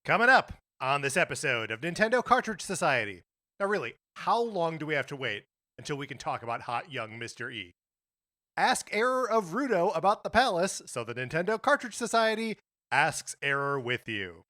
Coming up on this episode of Nintendo Cartridge Society. Now, really, how long do we have to wait until we can talk about hot young Mr. E? Ask Error of Rudo about the palace, so the Nintendo Cartridge Society asks Error with you.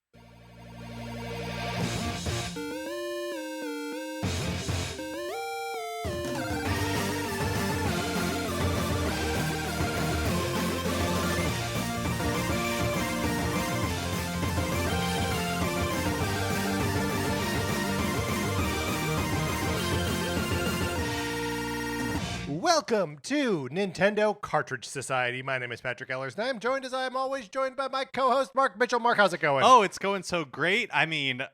Welcome to Nintendo Cartridge Society. My name is Patrick Ellers, and I'm joined as I am always joined by my co-host, Mark Mitchell. Mark, how's it going? Oh, it's going so great. I mean,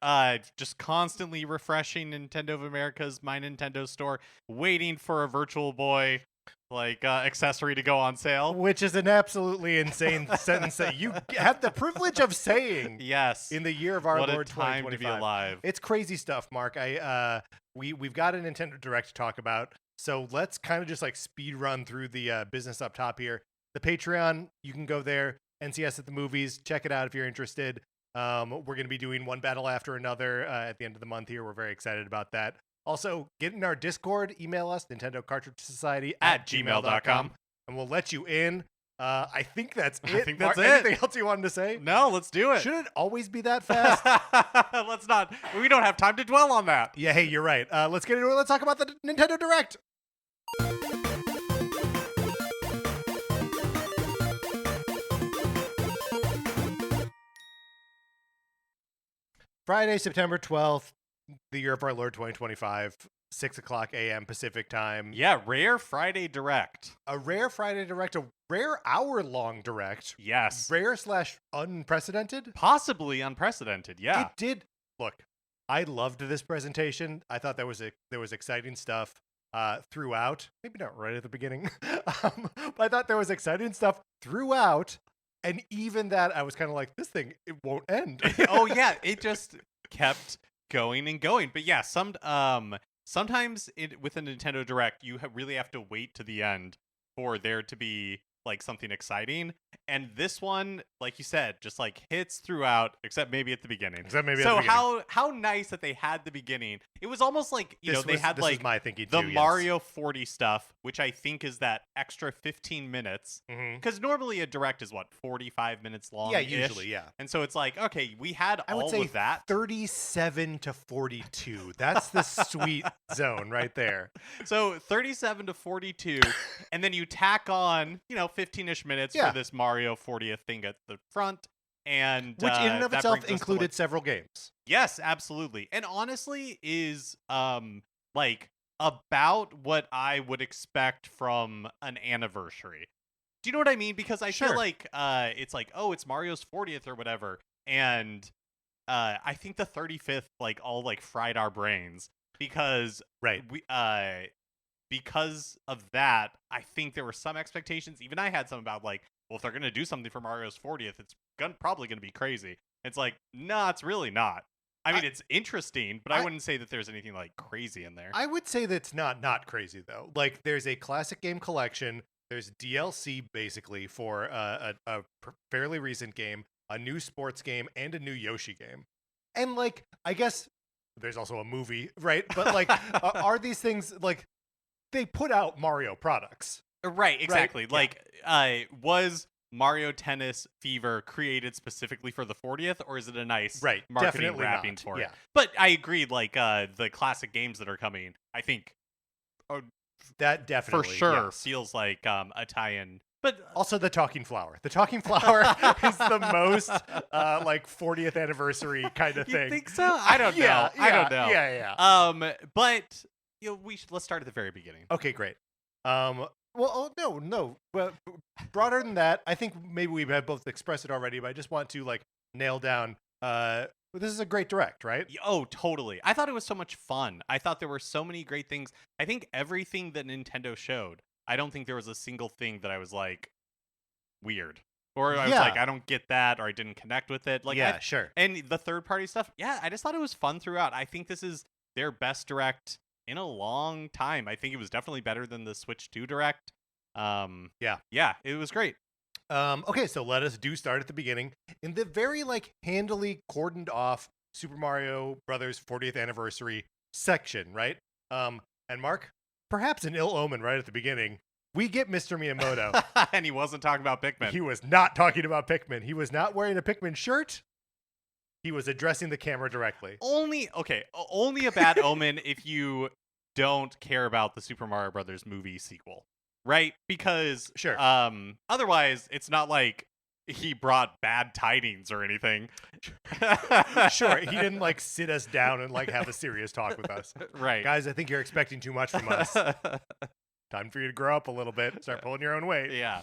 just constantly refreshing Nintendo of America's My Nintendo store, waiting for a Virtual Boy accessory to go on sale. Which is an absolutely insane sentence that you have the privilege of saying. Yes. In the year of our what Lord a time 2025. to be alive. It's crazy stuff, Mark. We've got a Nintendo Direct to talk about. So let's kind of just like speed run through the business up top here. The Patreon, you can go there, NCS at the movies, check it out if you're interested. We're going to be doing one battle after another at the end of the month here. We're very excited about that. Also, get in our Discord, email us, Nintendo Cartridge Society at gmail.com, and we'll let you in. I think that's it. I think that's Mark, it. Anything else you wanted to say? No, let's do it. Should it always be that fast? Let's not. We don't have time to dwell on that. Yeah, hey, you're right. Let's get into it. Let's talk about the Nintendo Direct. Friday, September 12th, the year of our Lord 2025, 6 o'clock a.m. Pacific time. Yeah, rare Friday Direct. A rare Friday Direct, a rare hour-long Direct. Yes. Rare/unprecedented. Possibly unprecedented, yeah. It did. Look, I loved this presentation. I thought there was exciting stuff throughout. Maybe not right at the beginning. But I thought there was exciting stuff throughout. And even that, I was kind of like, this thing, it won't end. Oh, yeah. It just kept going and going. But yeah, sometimes with a Nintendo Direct, you really have to wait to the end for there to be like something exciting. And this one, like you said, just like hits throughout, except maybe at the beginning. So how nice that they had the beginning. It was almost like, they had like my thinking the too, Mario 40 stuff, which I think is that extra 15 minutes. Mm-hmm. Because normally a Direct is what, 45 minutes long? Yeah, usually, yeah. And so it's like, okay, we had I would all say of that. 37 to 42. That's the sweet zone right there. So 37 to 42, and then you tack on, 15-ish minutes for this Mario 40th thing at the front, and which in and of itself included several games. Yes, absolutely, and honestly is about what I would expect from an anniversary. Do you know what I mean? Because I feel like it's like, oh, it's Mario's 40th or whatever, and I think the 35th all fried our brains because because of that, I think there were some expectations. Even I had some about well, if they're going to do something for Mario's 40th, it's probably going to be crazy. It's like, nah, it's really not. I mean, it's interesting, but I wouldn't say that there's anything crazy in there. I would say that's not crazy, though. There's a classic game collection. There's DLC, basically, for a fairly recent game, a new sports game, and a new Yoshi game. And, I guess there's also a movie, right? But, are these things, they put out Mario products. Right, exactly. Right? Was Mario Tennis Fever created specifically for the 40th, or is it a nice marketing wrapping for it? But I agree, the classic games that are coming, I think that definitely for sure feels like a tie-in. But also the Talking Flower. The Talking Flower is the most 40th anniversary kind of thing. You think so? I don't know. I don't know. Yeah. But let's start at the very beginning. Okay, great. No. But broader than that, I think maybe we have both expressed it already, but I just want to nail down. This is a great Direct, right? Oh, totally. I thought it was so much fun. I thought there were so many great things. I think everything that Nintendo showed, I don't think there was a single thing that I was weird. Or I was I don't get that, or I didn't connect with it. Sure. And the third-party stuff, I just thought it was fun throughout. I think this is their best Direct in a long time. I think it was definitely better than the Switch 2 Direct. Yeah, it was great. Okay, so let us start at the beginning in the very like handily cordoned off Super Mario Brothers 40th anniversary section, right? And Mark, perhaps an ill omen right at the beginning, we get Mr. Miyamoto. And he wasn't talking about Pikmin. He was not talking about Pikmin. He was not wearing a Pikmin shirt. He was addressing the camera directly. Only a bad omen if you don't care about the Super Mario Brothers movie sequel, right? Because Sure. Otherwise it's not like he brought bad tidings or anything. Sure, he didn't like sit us down and like have a serious talk with us. Right. Guys, I think you're expecting too much from us. Time for you to grow up a little bit, start pulling your own weight. Yeah.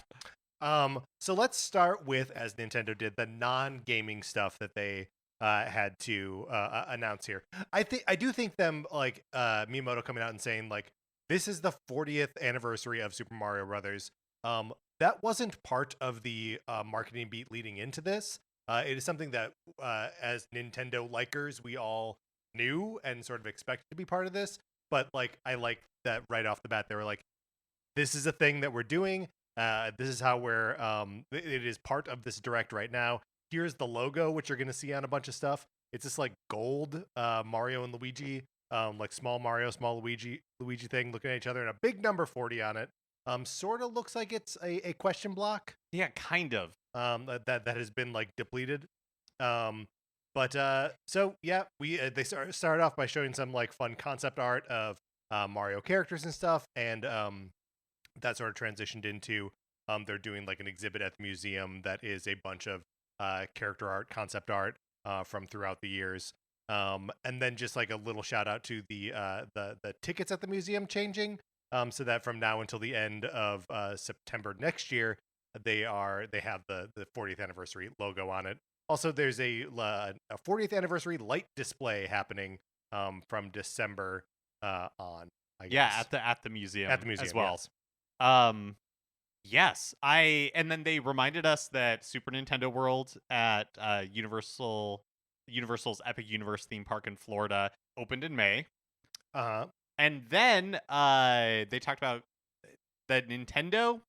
So let's start with, as Nintendo did, the non-gaming stuff that they had to announce here. I do think them like Miyamoto coming out and saying like this is the 40th anniversary of Super Mario Brothers. That wasn't part of the marketing beat leading into this. It is something that as Nintendo likers we all knew and sort of expected to be part of this. But like I like that right off the bat they were like, this is a thing that we're doing. This is how we're it is part of this direct right now. Here's the logo, which you're gonna see on a bunch of stuff. It's this like gold Mario and Luigi, like small Mario, small Luigi thing looking at each other and a big number 40 on it. Sort of looks like it's a question block. Yeah, kind of. That has been like depleted. But so yeah, they started off by showing some like fun concept art of Mario characters and stuff, and that sort of transitioned into they're doing like an exhibit at the museum that is a bunch of character art, concept art from throughout the years, and then just like a little shout out to the tickets at the museum changing, so that from now until the end of September next year, they have the 40th anniversary logo on it. Also, there's a 40th anniversary light display happening from December on. I guess. Yeah, at the museum as well. Yes. Yes, and then they reminded us that Super Nintendo World at Universal's Epic Universe theme park in Florida opened in May. And then they talked about that Nintendo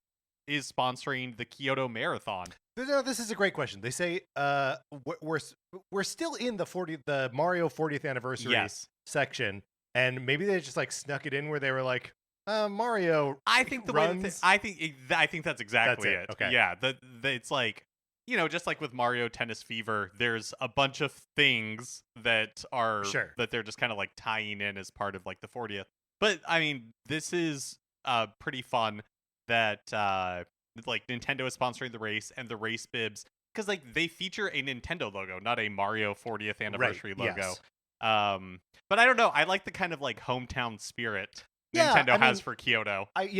is sponsoring the Kyoto Marathon. No, this is a great question. They say we're still in the Mario 40th anniversary section, and maybe they just like snuck it in where they were like, Mario. I think I think that's exactly it. Okay. Yeah. It's like, just like with Mario Tennis Fever, there's a bunch of things that are that they're just kind of like tying in as part of like the 40th. But I mean, this is pretty fun that like Nintendo is sponsoring the race and the race bibs, because like they feature a Nintendo logo, not a Mario 40th anniversary logo. Yes. But I don't know. I like the kind of like hometown spirit Nintendo has for Kyoto. And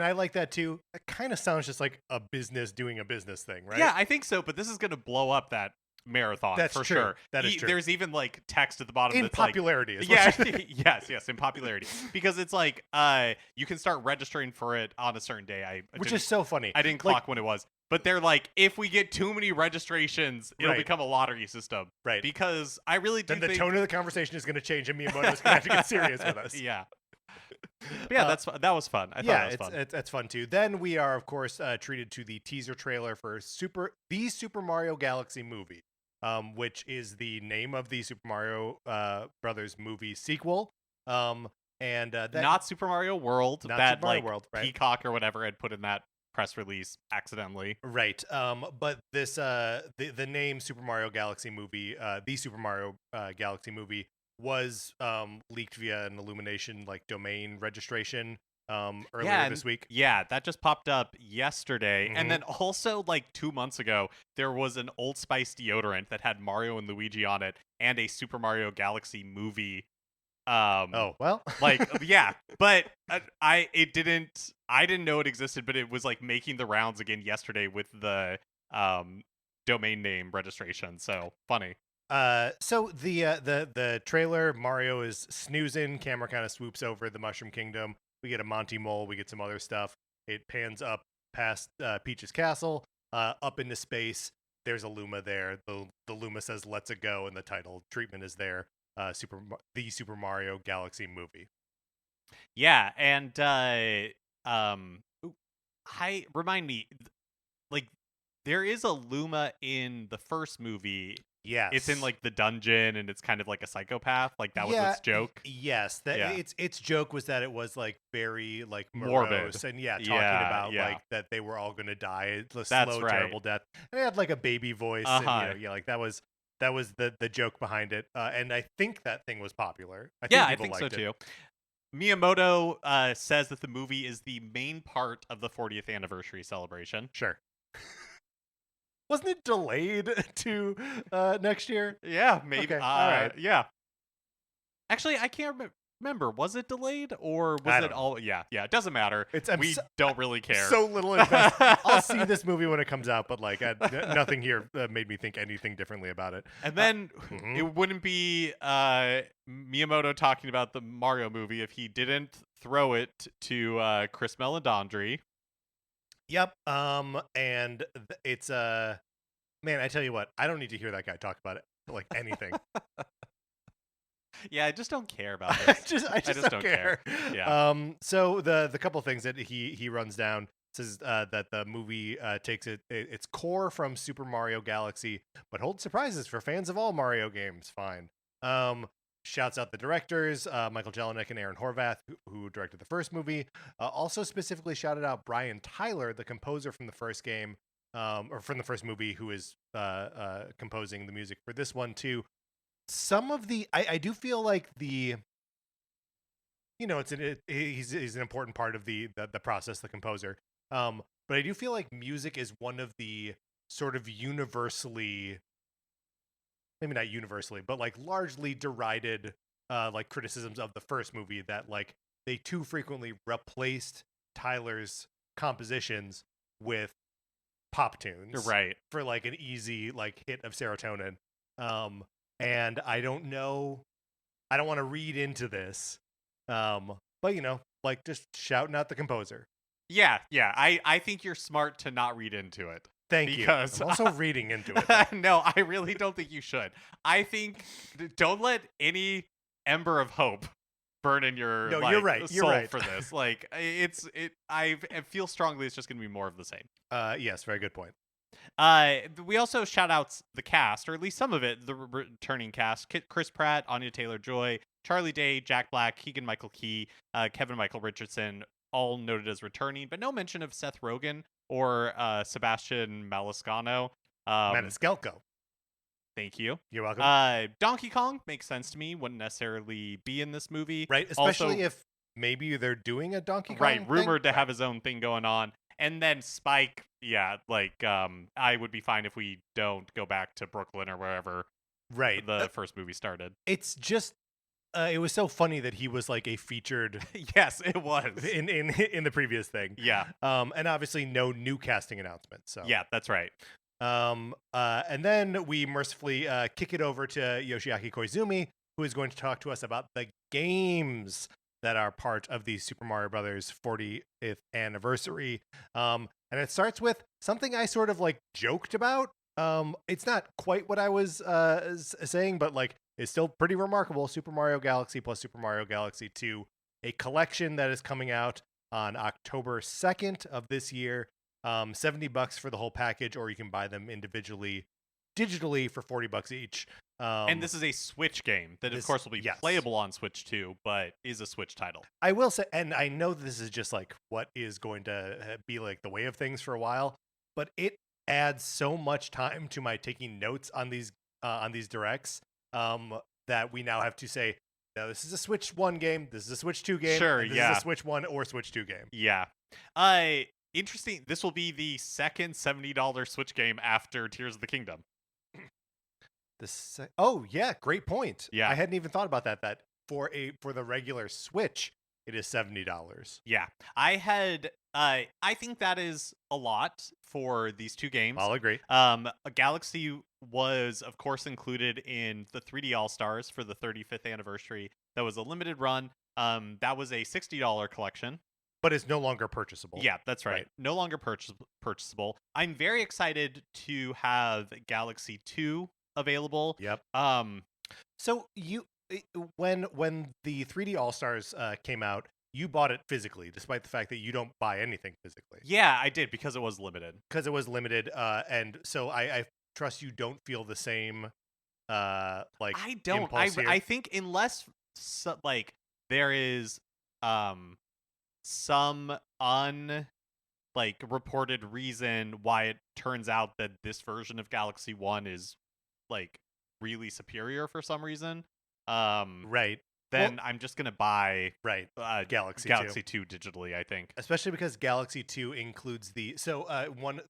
I like that too. It kind of sounds just like a business doing a business thing, right? Yeah, I think so. But this is going to blow up that marathon. That's for sure. That is true. There's even like text at the bottom in that's popularity. Like, yes, in popularity, because it's like you can start registering for it on a certain day. Which is so funny. I didn't clock when it was. But they're like, if we get too many registrations, it'll become a lottery system. Right. Because I really do think the tone of the conversation is going to change and Miyamoto's going to have to get serious with us. Yeah. But yeah, that was fun. I thought that was fun. It's fun too. Then we are, of course, treated to the teaser trailer for the Super Mario Galaxy movie, which is the name of the Super Mario Brothers movie sequel. And not Super Mario World. Not that Super Mario like World, right? Peacock or whatever had put in that press release accidentally. Right. But this the name Super Mario Galaxy movie, the Super Mario Galaxy movie, was leaked via an Illumination like domain registration earlier this week. Yeah, that just popped up yesterday. And then also like 2 months ago, there was an Old Spice deodorant that had Mario and Luigi on it and a Super Mario Galaxy movie. Like yeah, but I didn't know it existed, but it was like making the rounds again yesterday with the domain name registration. So funny. So the trailer, Mario is snoozing, camera kind of swoops over the Mushroom Kingdom. We get a Monty Mole, we get some other stuff. It pans up past Peach's castle, up into space. There's a Luma there. The Luma says "Let's a go," and the title treatment is there. The Super Mario Galaxy movie. Yeah, and remind me, like there is a Luma in the first movie. Yes. It's in like the dungeon and it's kind of like a psychopath. Like that was its joke. Yes. That Yeah. its joke was that it was like very like Morbid. morose and talking Yeah, about yeah. like that they were all gonna die a That's slow, right. terrible death. And it had like a baby voice and like that was the joke behind it. And I think that thing was popular. I think so liked it. too. Miyamoto says that the movie is the main part of the 40th anniversary celebration. Sure. Wasn't it delayed to next year? Yeah, maybe. Okay, all right. Yeah. Actually, I can't remember. Was it delayed or was it all? Yeah. It doesn't matter. We don't really care. So little invested. I'll see this movie when it comes out, but like nothing here made me think anything differently about it. And then it wouldn't be Miyamoto talking about the Mario movie if he didn't throw it to Chris Meledandri. Yep. And it's man, I tell you what, I don't need to hear that guy talk about it like anything. Yeah, I just don't care about this. I just don't care. Yeah. So the couple things that he runs down says that the movie takes its core from Super Mario Galaxy, but holds surprises for fans of all Mario games. Fine. Shouts out the directors, Michael Jelinek and Aaron Horvath, who directed the first movie. Also specifically shouted out Brian Tyler, the composer from the first game, or from the first movie, who is composing the music for this one too. Some of the, I do feel like the, he's an important part of the process, the composer. But I do feel like music is one of the sort of universally, maybe not universally, but like largely derided like criticisms of the first movie, that like they too frequently replaced Tyler's compositions with pop tunes, right, for like an easy like hit of serotonin. And I don't know, I don't want to read into this, but like just shouting out the composer. Yeah, I think you're smart to not read into it. Thank you. I'm also reading into it. No, I really don't think you should. I think don't let any ember of hope burn in your you're right. soul for this. Like I feel strongly it's just going to be more of the same. Yes, very good point. We also shout out the cast, or at least some of it, the returning cast: Chris Pratt, Anya Taylor-Joy, Charlie Day, Jack Black, Keegan-Michael Key, Kevin Michael Richardson, all noted as returning, but no mention of Seth Rogen or Sebastian Maniscalco. Maniscalco. Thank you. You're welcome. Donkey Kong makes sense to me. Wouldn't necessarily be in this movie, right? Especially if maybe they're doing a Donkey Kong, right? Rumored to have his own thing going on. And then Spike, I would be fine if we don't go back to Brooklyn or wherever the first movie started. It's just, it was so funny that he was like a featured. Yes, it was in the previous thing. Yeah. And obviously no new casting announcement. So yeah, that's right. And then we mercifully kick it over to Yoshiaki Koizumi, who is going to talk to us about the games that are part of the Super Mario Brothers 40th anniversary. And it starts with something I sort of like joked about. It's not quite what I was saying, but like it's still pretty remarkable. Super Mario Galaxy plus Super Mario Galaxy 2, a collection that is coming out on October 2nd of this year. $70 for the whole package, or you can buy them individually, digitally for $40 each. And this is a Switch game that, of course, will be playable on Switch too, but is a Switch title. I will say, and I know this is just like what is going to be like the way of things for a while, but it adds so much time to my taking notes on these directs that we now have to say, no, this is a Switch 1 game, this is a Switch 2 game, sure, this is a Switch 1 or Switch 2 game. Yeah. Interesting. This will be the second $70 Switch game after Tears of the Kingdom. Oh yeah, great point. Yeah, I hadn't even thought about that. That for the regular Switch, it is $70. Yeah, I think that is a lot for these two games. I'll agree. Galaxy was, of course, included in the 3D All Stars for the 35th anniversary. That was a limited run. That was a $60 collection. But it's no longer purchasable. Yeah, that's right. No longer purchasable. I'm very excited to have Galaxy 2 available. Yep. So when the 3D All Stars came out, you bought it physically, despite the fact that you don't buy anything physically. Yeah, I did because it was limited. Because it was limited, and so I trust you don't feel the same like I don't. impulse here. I think unless like there is some like reported reason why it turns out that this version of Galaxy 1 is like really superior for some reason. Right. Then I'm just going to buy Galaxy 2 digitally, I think. Especially because Galaxy 2 includes the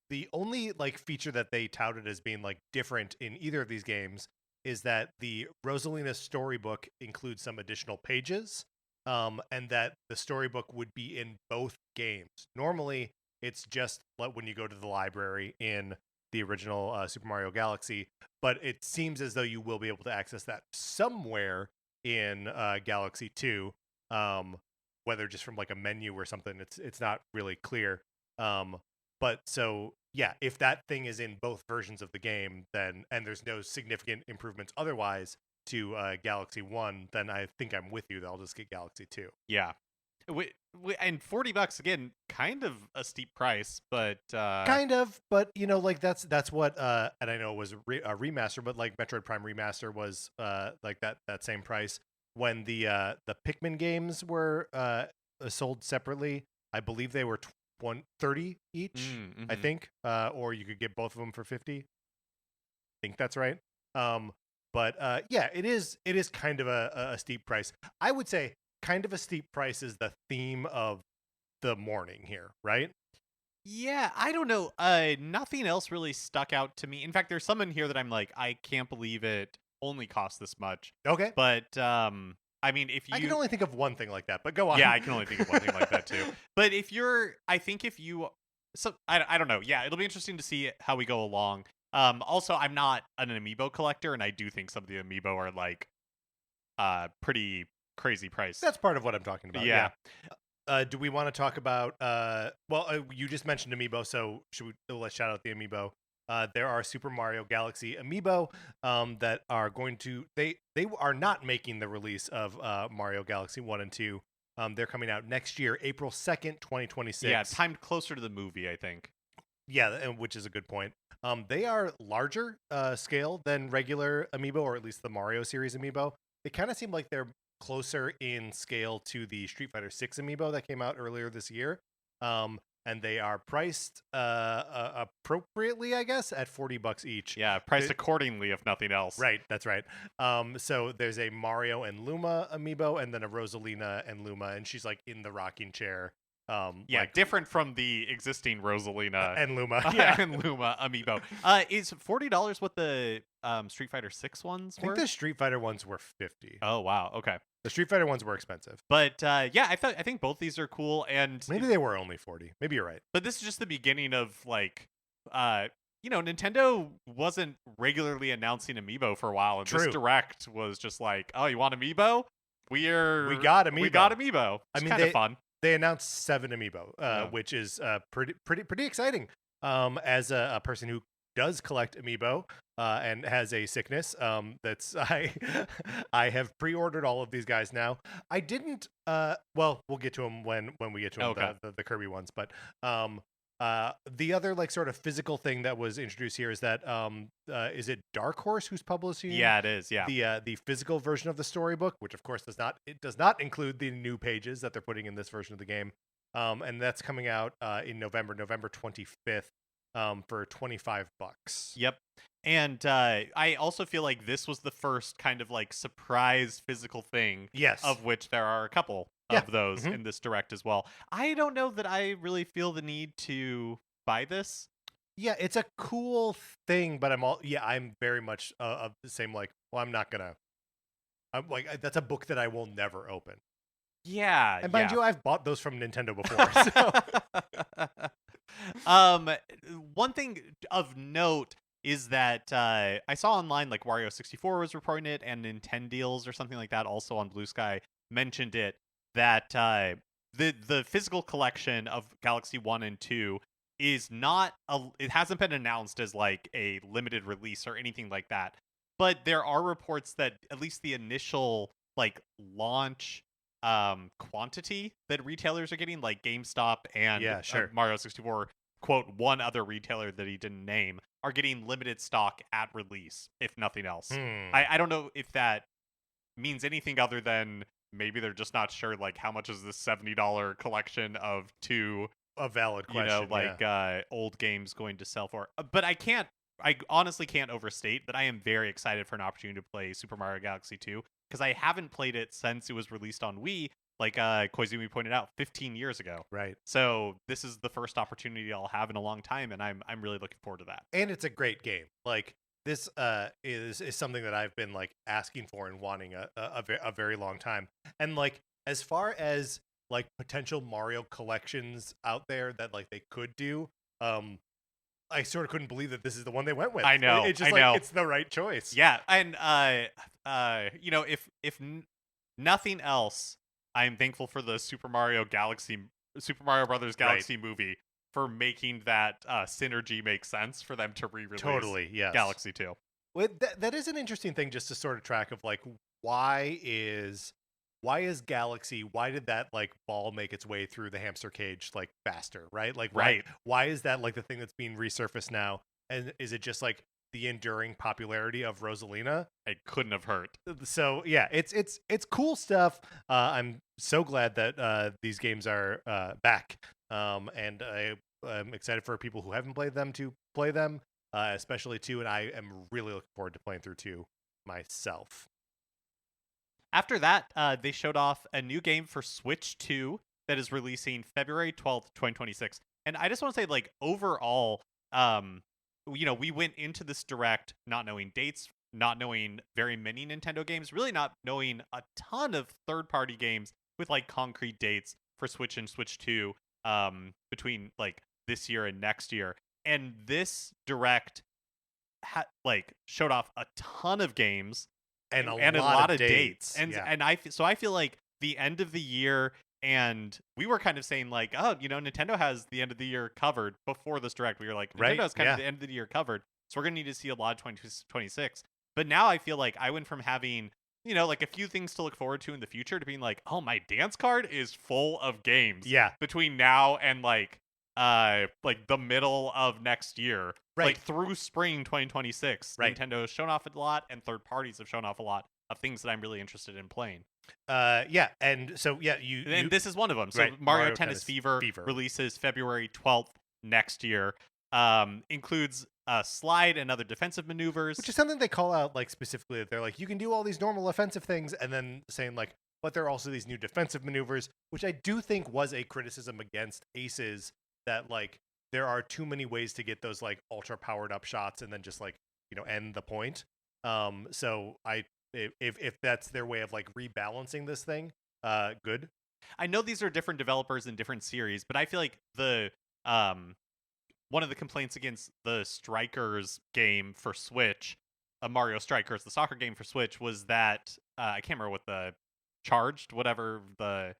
the only like feature that they touted as being like different in either of these games is that the Rosalina storybook includes some additional pages, and that the storybook would be in both games. Normally, it's just like when you go to the library in the original Super Mario Galaxy, but it seems as though you will be able to access that somewhere in Galaxy 2, whether just from like a menu or something. It's not really clear. But so yeah, if that thing is in both versions of the game, then and there's no significant improvements otherwise to Galaxy 1, then I think I'm with you. That I'll just get Galaxy 2. Yeah. And $40 again, kind of a steep price, but kind of, but you know, like that's what and I know it was a remaster, but like Metroid Prime Remaster was like that same price when the Pikmin games were sold separately. I believe they were 30 each, mm-hmm. I think, or you could get both of them for 50. I think that's right. But yeah, it is kind of a steep price. I would say kind of a steep price is the theme of the morning here, right? Yeah, I don't know. Nothing else really stuck out to me. In fact, there's some in here that I'm like, I can't believe it only costs this much. Okay. But I mean, if you, I can only think of one thing like that, but go on. Yeah, I can only think of one thing like that too. But I don't know. Yeah, it'll be interesting to see how we go along. Also, I'm not an amiibo collector, and I do think some of the amiibo are like, pretty crazy price. That's part of what I'm talking about. Yeah. Do we want to talk about you just mentioned amiibo, so let's shout out the amiibo. There are Super Mario Galaxy amiibo that are going to they are not making the release of Mario Galaxy 1 and 2. They're coming out next year, April 2nd, 2026. Yeah, timed closer to the movie, I think. Yeah, which is a good point. They are larger scale than regular amiibo, or at least the Mario series amiibo. They kind of seem like they're closer in scale to the Street Fighter 6 amiibo that came out earlier this year. And they are priced appropriately, I guess, at $40 each. Yeah, priced accordingly, if nothing else. Right, that's right. So there's a Mario and Luma amiibo, and then a Rosalina and Luma, and she's like in the rocking chair. Different from the existing Rosalina and Luma, and Luma amiibo. Is $40 what the Street Fighter 6 ones were? I think the Street Fighter ones were $50. Oh wow, okay. The Street Fighter ones were expensive, but I think both these are cool, and maybe they were only $40. Maybe you're right. But this is just the beginning of like, Nintendo wasn't regularly announcing amiibo for a while, and this direct was just like, oh, you want amiibo? We got amiibo. It's kind of fun. They announced 7 amiibo, which is pretty exciting. As a person who does collect amiibo and has a sickness, that's I have pre-ordered all of these guys now. I didn't. We'll get to them when we get to them, the Kirby ones. But the other like sort of physical thing that was introduced here is that is it Dark Horse who's publishing? Yeah, it is. Yeah, the physical version of the storybook, which of course does not include the new pages that they're putting in this version of the game, and that's coming out in November 25th, for $25. Yep. And I also feel like this was the first kind of like surprise physical thing. Yes. Of which there are a couple of those in this direct as well. I don't know that I really feel the need to buy this. Yeah, it's a cool thing, but I'm very much of the same, like, well, I'm like, that's a book that I will never open. Yeah. And mind you, I've bought those from Nintendo before. So. One thing of note is that I saw online, like Wario 64 was reporting it, and Nintendeals or something like that, also on Blue Sky, mentioned it, that the physical collection of Galaxy 1 and 2 is not it hasn't been announced as like a limited release or anything like that. But there are reports that at least the initial like launch quantity that retailers are getting, like GameStop and Yeah, sure. Mario 64, quote, one other retailer that he didn't name, are getting limited stock at release, if nothing else. I don't know if that means anything other than maybe they're just not sure, like, how much is this $70 collection of two, A valid question, old games going to sell for. But I honestly can't overstate that I am very excited for an opportunity to play Super Mario Galaxy 2, because I haven't played it since it was released on Wii, like Koizumi pointed out, 15 years ago. Right. So this is the first opportunity I'll have in a long time, and I'm really looking forward to that. And it's a great game. Like, this is something that I've been like asking for and wanting a very long time. And like, as far as like potential Mario collections out there that like they could do, I sort of couldn't believe that this is the one they went with. I know. It's just like it's the right choice. Yeah, and if nothing else, I'm thankful for the Super Mario Brothers Galaxy movie for making that synergy make sense for them to re-release. Totally, yes. Galaxy 2. Well, that is an interesting thing just to sort of track of like why is Galaxy, why did that like ball make its way through the hamster cage like faster, right? Like why is that like the thing that's being resurfaced now? And is it just like the enduring popularity of Rosalina? It couldn't have hurt. So yeah, it's cool stuff. I'm so glad that these games are back. And I'm excited for people who haven't played them to play them, especially 2, and I am really looking forward to playing through 2 myself. After that, they showed off a new game for Switch 2 that is releasing February 12th, 2026. And I just want to say, like, overall, we went into this Direct not knowing dates, not knowing very many Nintendo games, really not knowing a ton of third-party games with, like, concrete dates for Switch and Switch 2 between, like, this year and next year. And this Direct, showed off a ton of games, and a lot of dates. And I feel like the end of the year, and we were kind of saying like, oh, Nintendo has the end of the year covered before this Direct. We were like, Nintendo's kind of the end of the year covered, so we're gonna need to see a lot of 2026. But now I feel like I went from having like a few things to look forward to in the future to being like, oh, my dance card is full of games. Yeah. Between now and like the middle of next year, like through spring 2026, Nintendo has shown off a lot, and third parties have shown off a lot of things that I'm really interested in playing. And so and this is one of them. So Mario Tennis Fever releases February 12th next year. Includes slide and other defensive maneuvers, which is something they call out like specifically. They're like, you can do all these normal offensive things, and then saying like, but there are also these new defensive maneuvers, which I do think was a criticism against Aces, that like there are too many ways to get those like ultra powered up shots and then just like end the point. So if that's their way of like rebalancing this thing, good. I know these are different developers in different series, but I feel like the one of the complaints against the Strikers game for Switch, Mario Strikers, the soccer game for Switch, was that I can't remember what the charged whatever the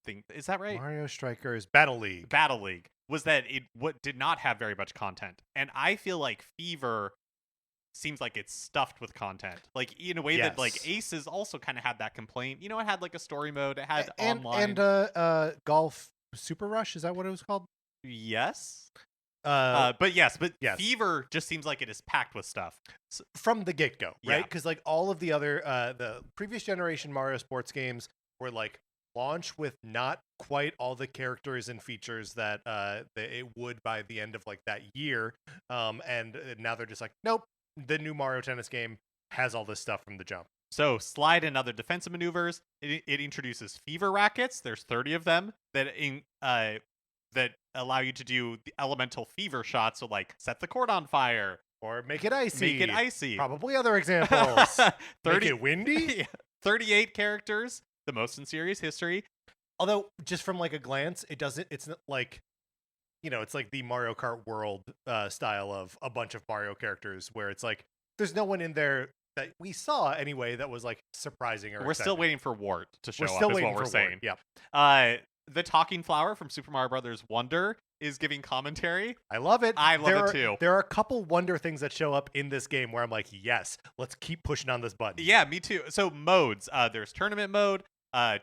thing is, that right? Mario Strikers Battle League was that it did not have very much content, and I feel like Fever seems like it's stuffed with content, like in a way that like Aces also kind of had that complaint. It had like a story mode, it had online and Golf Super Rush, is that what it was called? Yes. But Fever just seems like it is packed with stuff from the get-go, right? Because like all of the other the previous generation Mario sports games were like launch with not quite all the characters and features that it would by the end of like that year, and now they're just like, nope, the new Mario Tennis game has all this stuff from the jump. So slide and other defensive maneuvers. It introduces Fever rackets. There's 30 of them that allow you to do the elemental fever shots. So like set the court on fire or make it icy. Probably other examples. Make it windy. 38 characters, the most in series history. Although just from like a glance, it's not like, it's like the Mario Kart World style of a bunch of Mario characters where it's like there's no one in there that we saw anyway that was like surprising or We're exciting. Still waiting for Wart to show up, is what we're saying. Yeah. The talking flower from Super Mario Brothers Wonder is giving commentary. I love it. I love it too. There are a couple Wonder things that show up in this game where I'm like, yes, let's keep pushing on this button. Yeah, me too. So modes, there's tournament mode,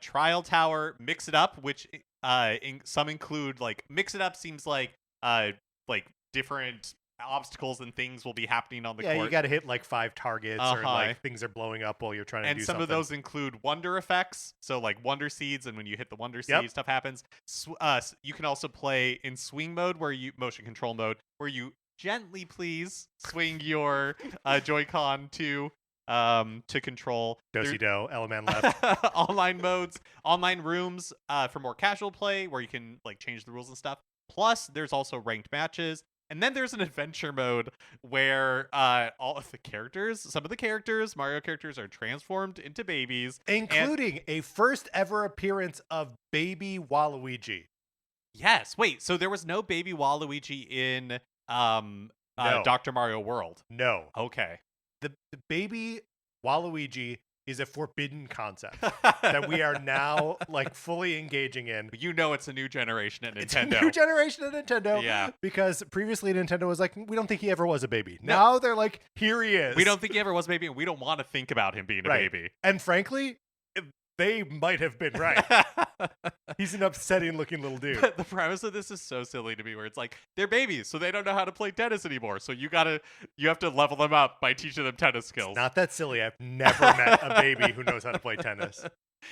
trial tower, mix it up, which some include like mix it up seems like different obstacles and things will be happening on the court. Yeah, you got to hit like 5 targets or like things are blowing up while you're trying to do something. And some of those include wonder effects, so like wonder seeds, and when you hit the wonder seed, stuff happens. You can also play in swing mode, motion control mode, where you gently please swing your Joy-Con to control. Do-si-do, element left. Online modes, online rooms for more casual play, where you can like change the rules and stuff. Plus, there's also ranked matches. And then there's an adventure mode where all of the characters, some of the characters, Mario characters, are transformed into babies. Including a first ever appearance of baby Waluigi. Yes. Wait, so there was no baby Waluigi in Dr. Mario World? No. Okay. The baby Waluigi is a forbidden concept that we are now like fully engaging in. You know it's a new generation at Nintendo. It's a new generation at Nintendo. Yeah. Because previously Nintendo was like, we don't think he ever was a baby. No. Now they're like, here he is. We don't think he ever was a baby, and we don't want to think about him being a baby. And frankly, they might have been right. He's an upsetting looking little dude. But the premise of this is so silly to me, where it's like they're babies, so they don't know how to play tennis anymore. So you have to level them up by teaching them tennis skills. It's not that silly. I've never met a baby who knows how to play tennis.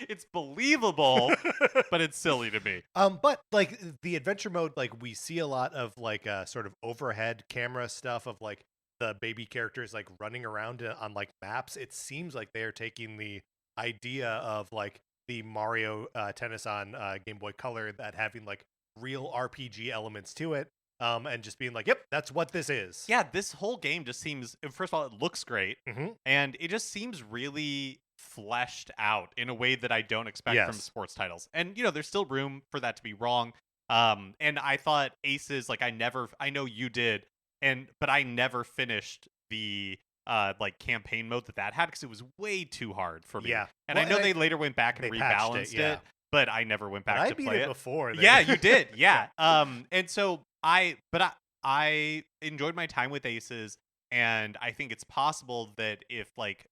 It's believable, but it's silly to me. But like the adventure mode, like we see a lot of like sort of overhead camera stuff of like the baby characters like running around on like maps. It seems like they are taking the idea of like the Mario tennis on Game Boy Color, that having like real RPG elements to it, and just being like, yep, that's what this is. Yeah, this whole game just seems, first of all, it looks great, and it just seems really fleshed out in a way that I don't expect from sports titles. And you know, there's still room for that to be wrong. And I thought Aces, like I know you did, but I never finished the like campaign mode that had, because it was way too hard for me. Yeah. And I know they later went back and rebalanced it, but I never went back to play it before. Yeah, you did. Yeah. And so I enjoyed my time with Aces, and I think it's possible that if like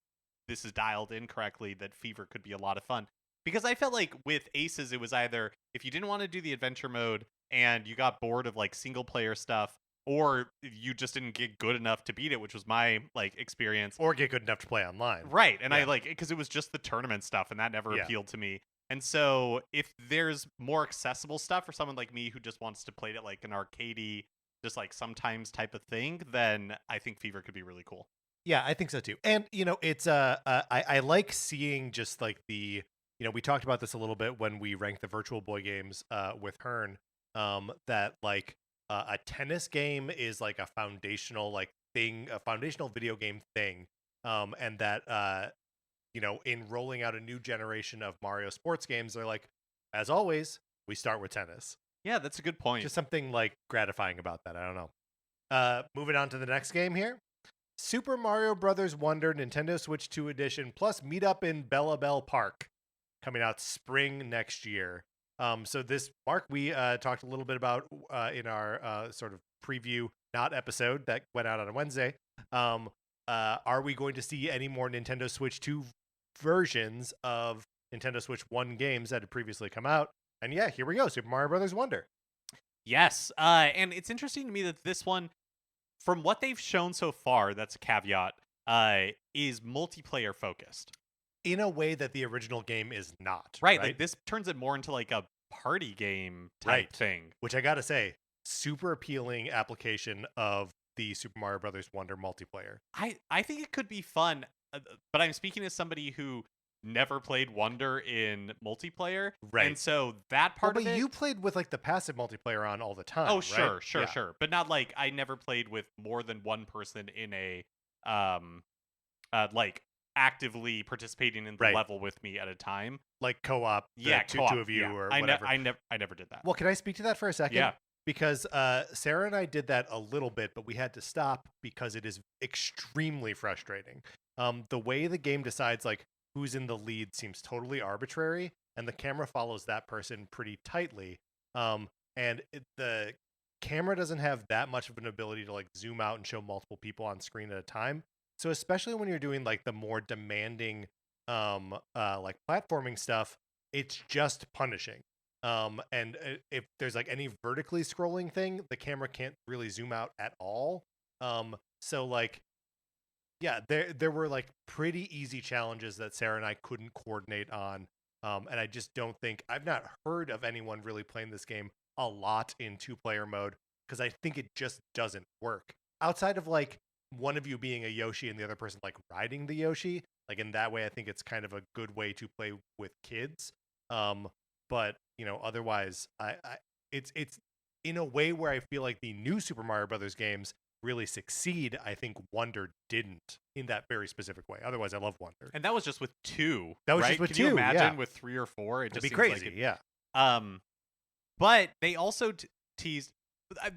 this is dialed in correctly, that Fever could be a lot of fun. Because I felt like with Aces, it was either if you didn't want to do the adventure mode and you got bored of like single player stuff, or you just didn't get good enough to beat it, which was my like experience, or get good enough to play online. Right. And I like, because it was just the tournament stuff, and that never appealed to me. And so if there's more accessible stuff for someone like me who just wants to play it like an arcadey, just like sometimes type of thing, then I think Fever could be really cool. Yeah, I think so too. And you know, it's I like seeing just like the, you know, we talked about this a little bit when we ranked the Virtual Boy games with Hearn, that like a tennis game is like a foundational like thing, a foundational video game thing, and that you know, in rolling out a new generation of Mario sports games, they're like, as always, we start with tennis. Yeah, that's a good point. Just something like gratifying about that. I don't know. Moving on to the next game here. Super Mario Brothers Wonder Nintendo Switch 2 Edition plus Meetup in Bellabell Park, coming out spring next year. So this, Mark, we talked a little bit about in our sort of preview, not episode, that went out on a Wednesday. Are we going to see any more Nintendo Switch 2 versions of Nintendo Switch 1 games that had previously come out? And yeah, here we go, Super Mario Brothers Wonder. Yes, and it's interesting to me that this one, from what they've shown so far, that's a caveat, is multiplayer focused. In a way that the original game is not. Right, like this turns it more into like a party game type thing. Which I gotta say, super appealing application of the Super Mario Brothers Wonder multiplayer. I think it could be fun, but I'm speaking as somebody who never played Wonder in multiplayer, and so that part of it. But you played with like the passive multiplayer on all the time. Oh, sure, sure, but not like I never played with more than one person in a like actively participating in the level with me at a time, like co-op. Yeah, two of you or whatever. I never did that. Well, can I speak to that for a second? Yeah. Because Sarah and I did that a little bit, but we had to stop because it is extremely frustrating. The way the game decides like who's in the lead seems totally arbitrary, and the camera follows that person pretty tightly. And the camera doesn't have that much of an ability to like zoom out and show multiple people on screen at a time. So especially when you're doing like the more demanding like platforming stuff, it's just punishing. And if there's like any vertically scrolling thing, the camera can't really zoom out at all. So like yeah, there were like pretty easy challenges that Sarah and I couldn't coordinate on. And I just don't think I've not heard of anyone really playing this game a lot in 2-player mode because I think it just doesn't work. Outside of like one of you being a Yoshi and the other person like riding the Yoshi, like in that way I think it's kind of a good way to play with kids. But you know, otherwise it's in a way where I feel like the new Super Mario Brothers games really succeed. I think Wonder didn't in that very specific way. Otherwise, I love Wonder. And that was just with 2. That was right? just with Can 2. you imagine yeah. with 3 or 4? It It'd just be seems crazy. like it, yeah. But they also teased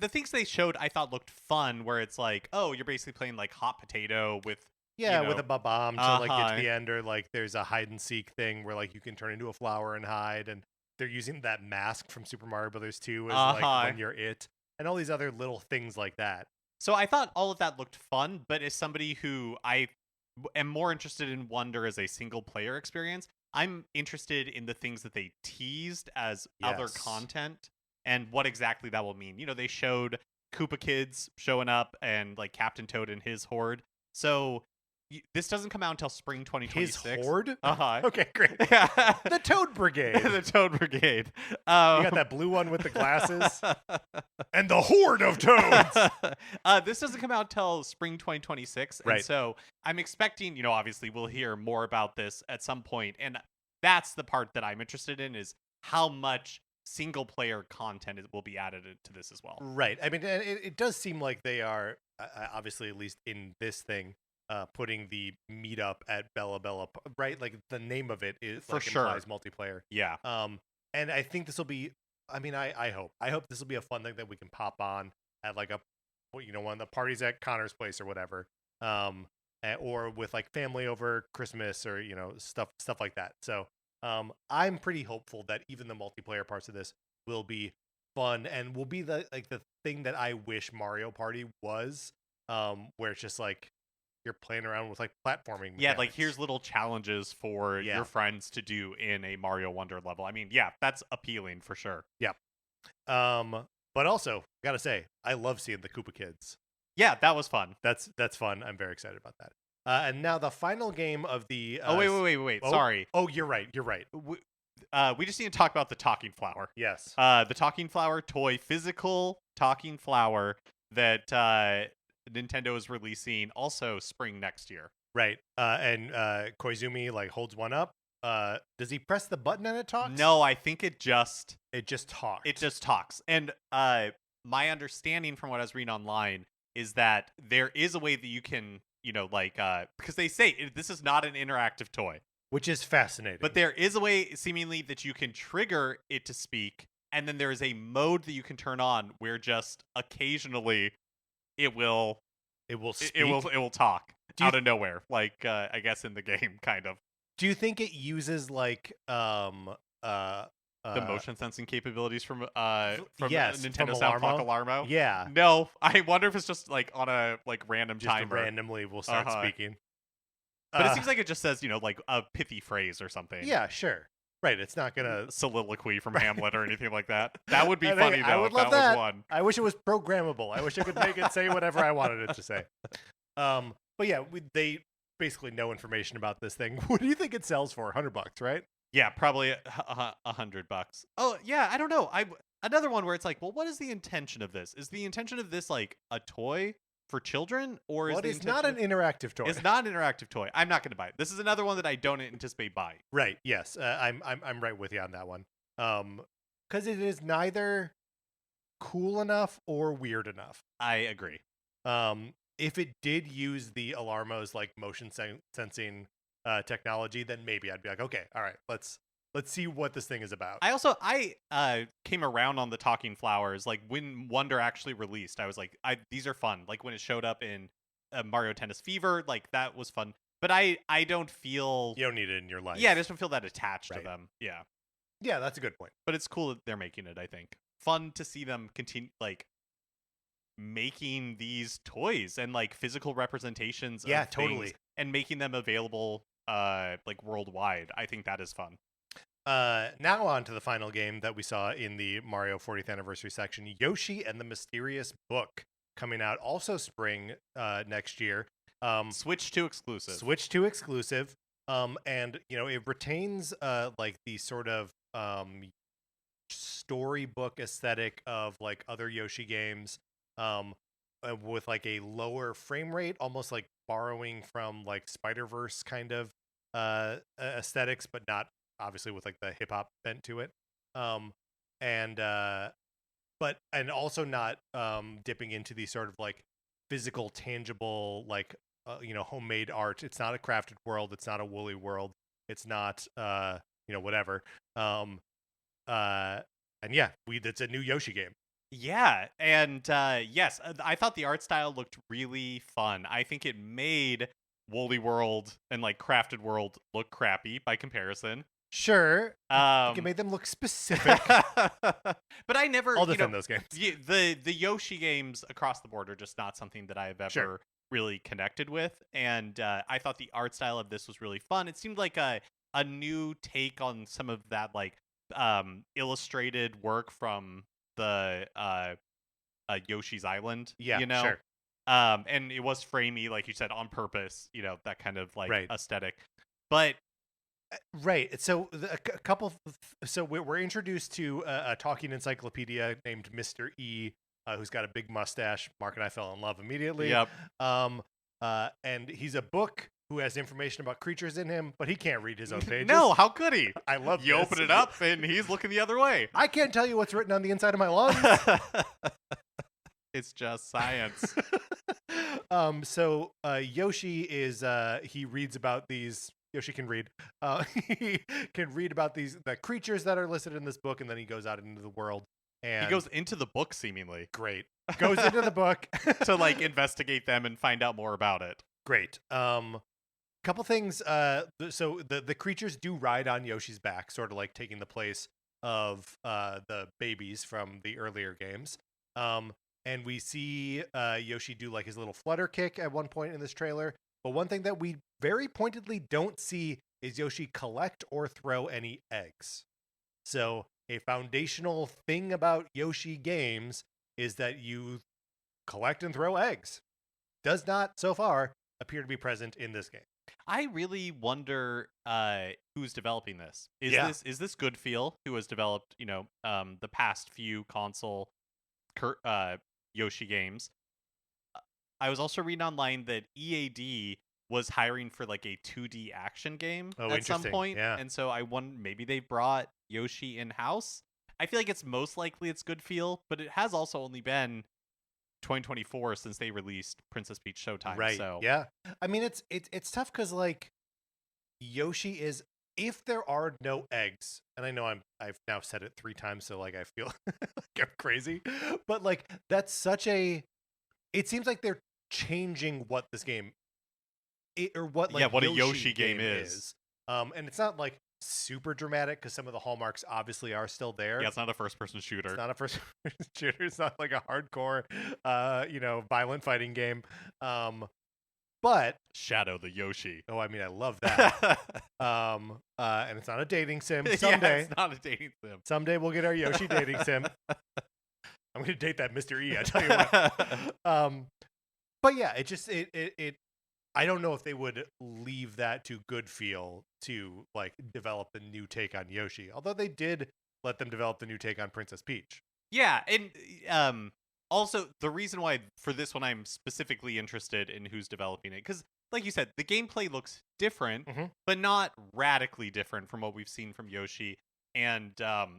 the things they showed. I thought looked fun, where it's like, oh, you're basically playing like hot potato with Yeah, you with know, a bomb to like get uh-huh. to the end, or like there's a hide and seek thing where like you can turn into a flower and hide, and they're using that mask from Super Mario Brothers 2 as like Uh-huh. when you're it, and all these other little things like that. So I thought all of that looked fun, but as somebody who I am more interested in Wonder as a single player experience, I'm interested in the things that they teased as other Yes. content and what exactly that will mean. You know, they showed Koopa Kids showing up and like Captain Toad and his horde. So this doesn't come out until spring 2026. His horde? Uh-huh. Okay, great. Yeah. The Toad Brigade. The Toad Brigade. You got that blue one with the glasses. And the horde of toads. This doesn't come out till spring 2026. Right. And so I'm expecting, you know, obviously we'll hear more about this at some point. And that's the part that I'm interested in, is how much single player content will be added to this as well. Right. I mean, it does seem like they are, obviously, at least in this thing, putting the meetup at Bellabell, right? Like the name of it is For like sure. implies multiplayer. Yeah. And I think this will be. I mean, I hope this will be a fun thing that we can pop on at like one of the parties at Connor's place or whatever. Or with like family over Christmas or stuff like that. So I'm pretty hopeful that even the multiplayer parts of this will be fun and will be the thing that I wish Mario Party was, where it's just like you're playing around with like platforming Yeah, mechanics. like here's little challenges for your friends to do in a Mario Wonder level. I mean, yeah, that's appealing for sure. Yeah. But also, gotta say, I love seeing the Koopa Kids. Yeah, that was fun. That's fun. I'm very excited about that. And now the final game of the. Wait. Oh, Sorry. Oh, you're right. We just need to talk about the talking flower. Yes. The talking flower toy, physical talking flower that Nintendo is releasing also spring next year. Right. And Koizumi like holds one up. Does he press the button and it talks? No, I think it just talks. It just talks. And my understanding from what I was reading online is that there is a way that you can, because they say this is not an interactive toy, which is fascinating. But there is a way seemingly that you can trigger it to speak, and then there is a mode that you can turn on where just occasionally it will speak? it will talk out of nowhere, like I guess in the game, kind of. Do you think it uses like the motion sensing capabilities from yes, Nintendo from Sound Clock Alarmo? Alarmo? Yeah. No, I wonder if it's just like on a random just timer. randomly will start speaking. But it seems like it just says, like a pithy phrase or something. Yeah, sure. Right, it's not gonna soliloquy from Hamlet or anything like that. That would be funny though. I would if love that was one. I wish it was programmable. I wish I could make it say whatever I wanted it to say. But yeah, they basically no information about this thing. What do you think it sells for? $100, right? Yeah, probably $100. Oh yeah, I don't know. Another one where it's like, well, what is the intention of this? Is the intention of this like a toy for children, or is it's not an interactive toy? It's not an interactive toy. I'm not going to buy it. This is another one that I don't anticipate buying. Right. Yes. I'm right with you on that one. Because it is neither cool enough or weird enough. I agree. If it did use the Alarmo's like motion sensing technology, then maybe I'd be like, okay, all right, let's see what this thing is about. I came around on the talking flowers like when Wonder actually released. I was like, these are fun. Like when it showed up in Mario Tennis Fever, like that was fun. But I don't feel you don't need it in your life. Yeah, I just don't feel that attached to them. Yeah. Yeah, that's a good point. But it's cool that they're making it. I think fun to see them continue, like making these toys and like physical representations Yeah, of totally. things and making them available like worldwide. I think that is fun. Now on to the final game that we saw in the Mario 40th anniversary section, Yoshi and the Mysterious Book, coming out also spring next year. Switch to exclusive. Switch to exclusive. And it retains like the sort of storybook aesthetic of like other Yoshi games, with like a lower frame rate, almost like borrowing from like Spider-Verse kind of aesthetics, but not obviously with like the hip hop bent to it. And but also not dipping into the sort of like physical, tangible, like homemade art. It's not a crafted world. It's not a woolly world. It's not whatever. And yeah, it's a new Yoshi game. Yeah, and yes, I thought the art style looked really fun. I think it made Woolly World and like Crafted World look crappy by comparison. Sure, I think it made them look specific. But I never. I'll defend those games. The Yoshi games across the board are just not something that I've ever really connected with, and I thought the art style of this was really fun. It seemed like a new take on some of that like illustrated work from the Yoshi's Island. Yeah, sure. And it was framey, like you said, on purpose. That kind of like aesthetic, but. Right. So So we're introduced to a talking encyclopedia named Mr. E, who's got a big mustache. Mark and I fell in love immediately. Yep. And he's a book who has information about creatures in him, but he can't read his own pages. No, how could he? I love You open it up and he's looking the other way. I can't tell you what's written on the inside of my lungs. It's just science. So Yoshi is he reads about these. Yoshi can read. He can read about the creatures that are listed in this book, and then he goes out into the world. And he goes into the book, seemingly. Great. Goes into the book to like investigate them and find out more about it. Great. Couple things. So the creatures do ride on Yoshi's back, sort of like taking the place of the babies from the earlier games. And we see Yoshi do like his little flutter kick at one point in this trailer. But one thing that we very pointedly don't see is Yoshi collect or throw any eggs. So a foundational thing about Yoshi games is that you collect and throw eggs. Does not, so far, appear to be present in this game. I really wonder who's developing this. Is this Goodfeel, who has developed, the past few console Yoshi games? I was also reading online that EAD was hiring for like a 2D action game at some point. Yeah. And so I wonder, maybe they brought Yoshi in-house. I feel like it's most likely it's Goodfeel, but it has also only been 2024 since they released Princess Peach Showtime. Right. So yeah. I mean, it's tough because like Yoshi is, if there are no eggs, and I know I've now said it 3 times, so like I feel like I'm crazy, but like that's such a. It seems like they're changing what this game, what a Yoshi game is. And it's not like super dramatic because some of the hallmarks obviously are still there. Yeah, it's not a first-person shooter. It's not a first-person shooter. It's not like a hardcore, violent fighting game. But Shadow the Yoshi. Oh, I mean, I love that. And it's not a dating sim. Someday, it's not a dating sim. Someday we'll get our Yoshi dating sim. I'm gonna date that Mr. E. I tell you what. But yeah, it. I don't know if they would leave that to Goodfeel to like develop the new take on Yoshi. Although they did let them develop the new take on Princess Peach. Yeah, and also the reason why for this one I'm specifically interested in who's developing it, because like you said, the gameplay looks different, but not radically different from what we've seen from Yoshi, and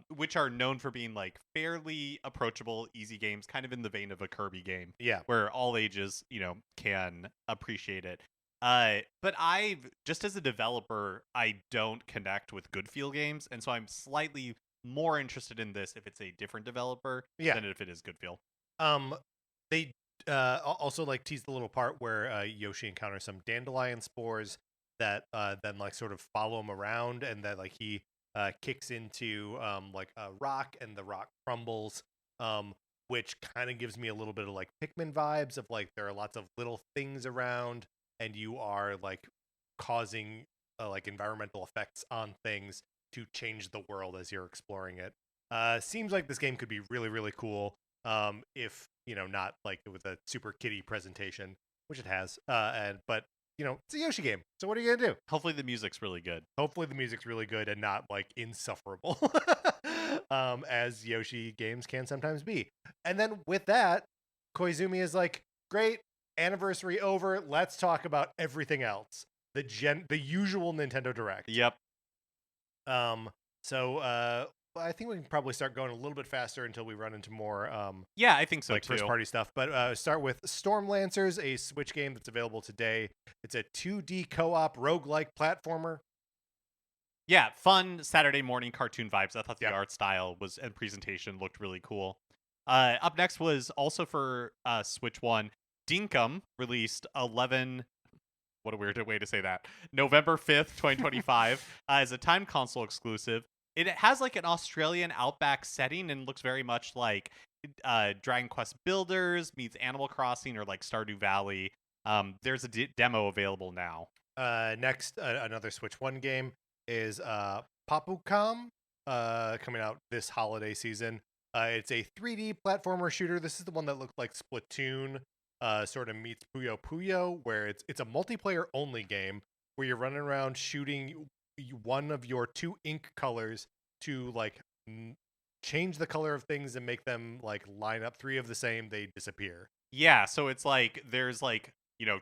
which are known for being like fairly approachable, easy games, kind of in the vein of a Kirby game. Yeah, where all ages, can appreciate it. But just as a developer, I don't connect with Goodfeel games, and so I'm slightly more interested in this if it's a different developer than if it is Goodfeel. They also like teased the little part where Yoshi encounters some dandelion spores that then like sort of follow him around, and that like he kicks into like a rock, and the rock crumbles. which kind of gives me a little bit of like Pikmin vibes of like there are lots of little things around and you are like causing like environmental effects on things to change the world as you're exploring it. Seems like this game could be really, really cool. If not like with a super kiddie presentation, which it has. But it's a Yoshi game. So what are you gonna do? Hopefully the music's really good. Hopefully the music's really good and not like insufferable, as Yoshi games can sometimes be. And then with that, Koizumi is like, great, anniversary over. Let's talk about everything else. The usual Nintendo Direct. Yep. So I think we can probably start going a little bit faster until we run into more yeah, I think so like too. first party stuff. But start with Storm Lancers, a Switch game that's available today. It's a 2D co-op roguelike platformer. Yeah, fun Saturday morning cartoon vibes. I thought the Yep. art style and presentation looked really cool. Up next was also for Switch One, Dinkum, released 11. What a weird way to say that. November 5th, 2025, as a time console exclusive. It has like an Australian outback setting and looks very much like Dragon Quest Builders meets Animal Crossing or like Stardew Valley. There's a demo available now. Next, another Switch 1 game is Papukam, coming out this holiday season. It's a 3D platformer shooter. This is the one that looked like Splatoon sort of meets Puyo Puyo, where it's a multiplayer only game where you're running around shooting one of your two ink colors to like change the color of things and make them like line up. Three of the same, they disappear. Yeah, so it's like there's like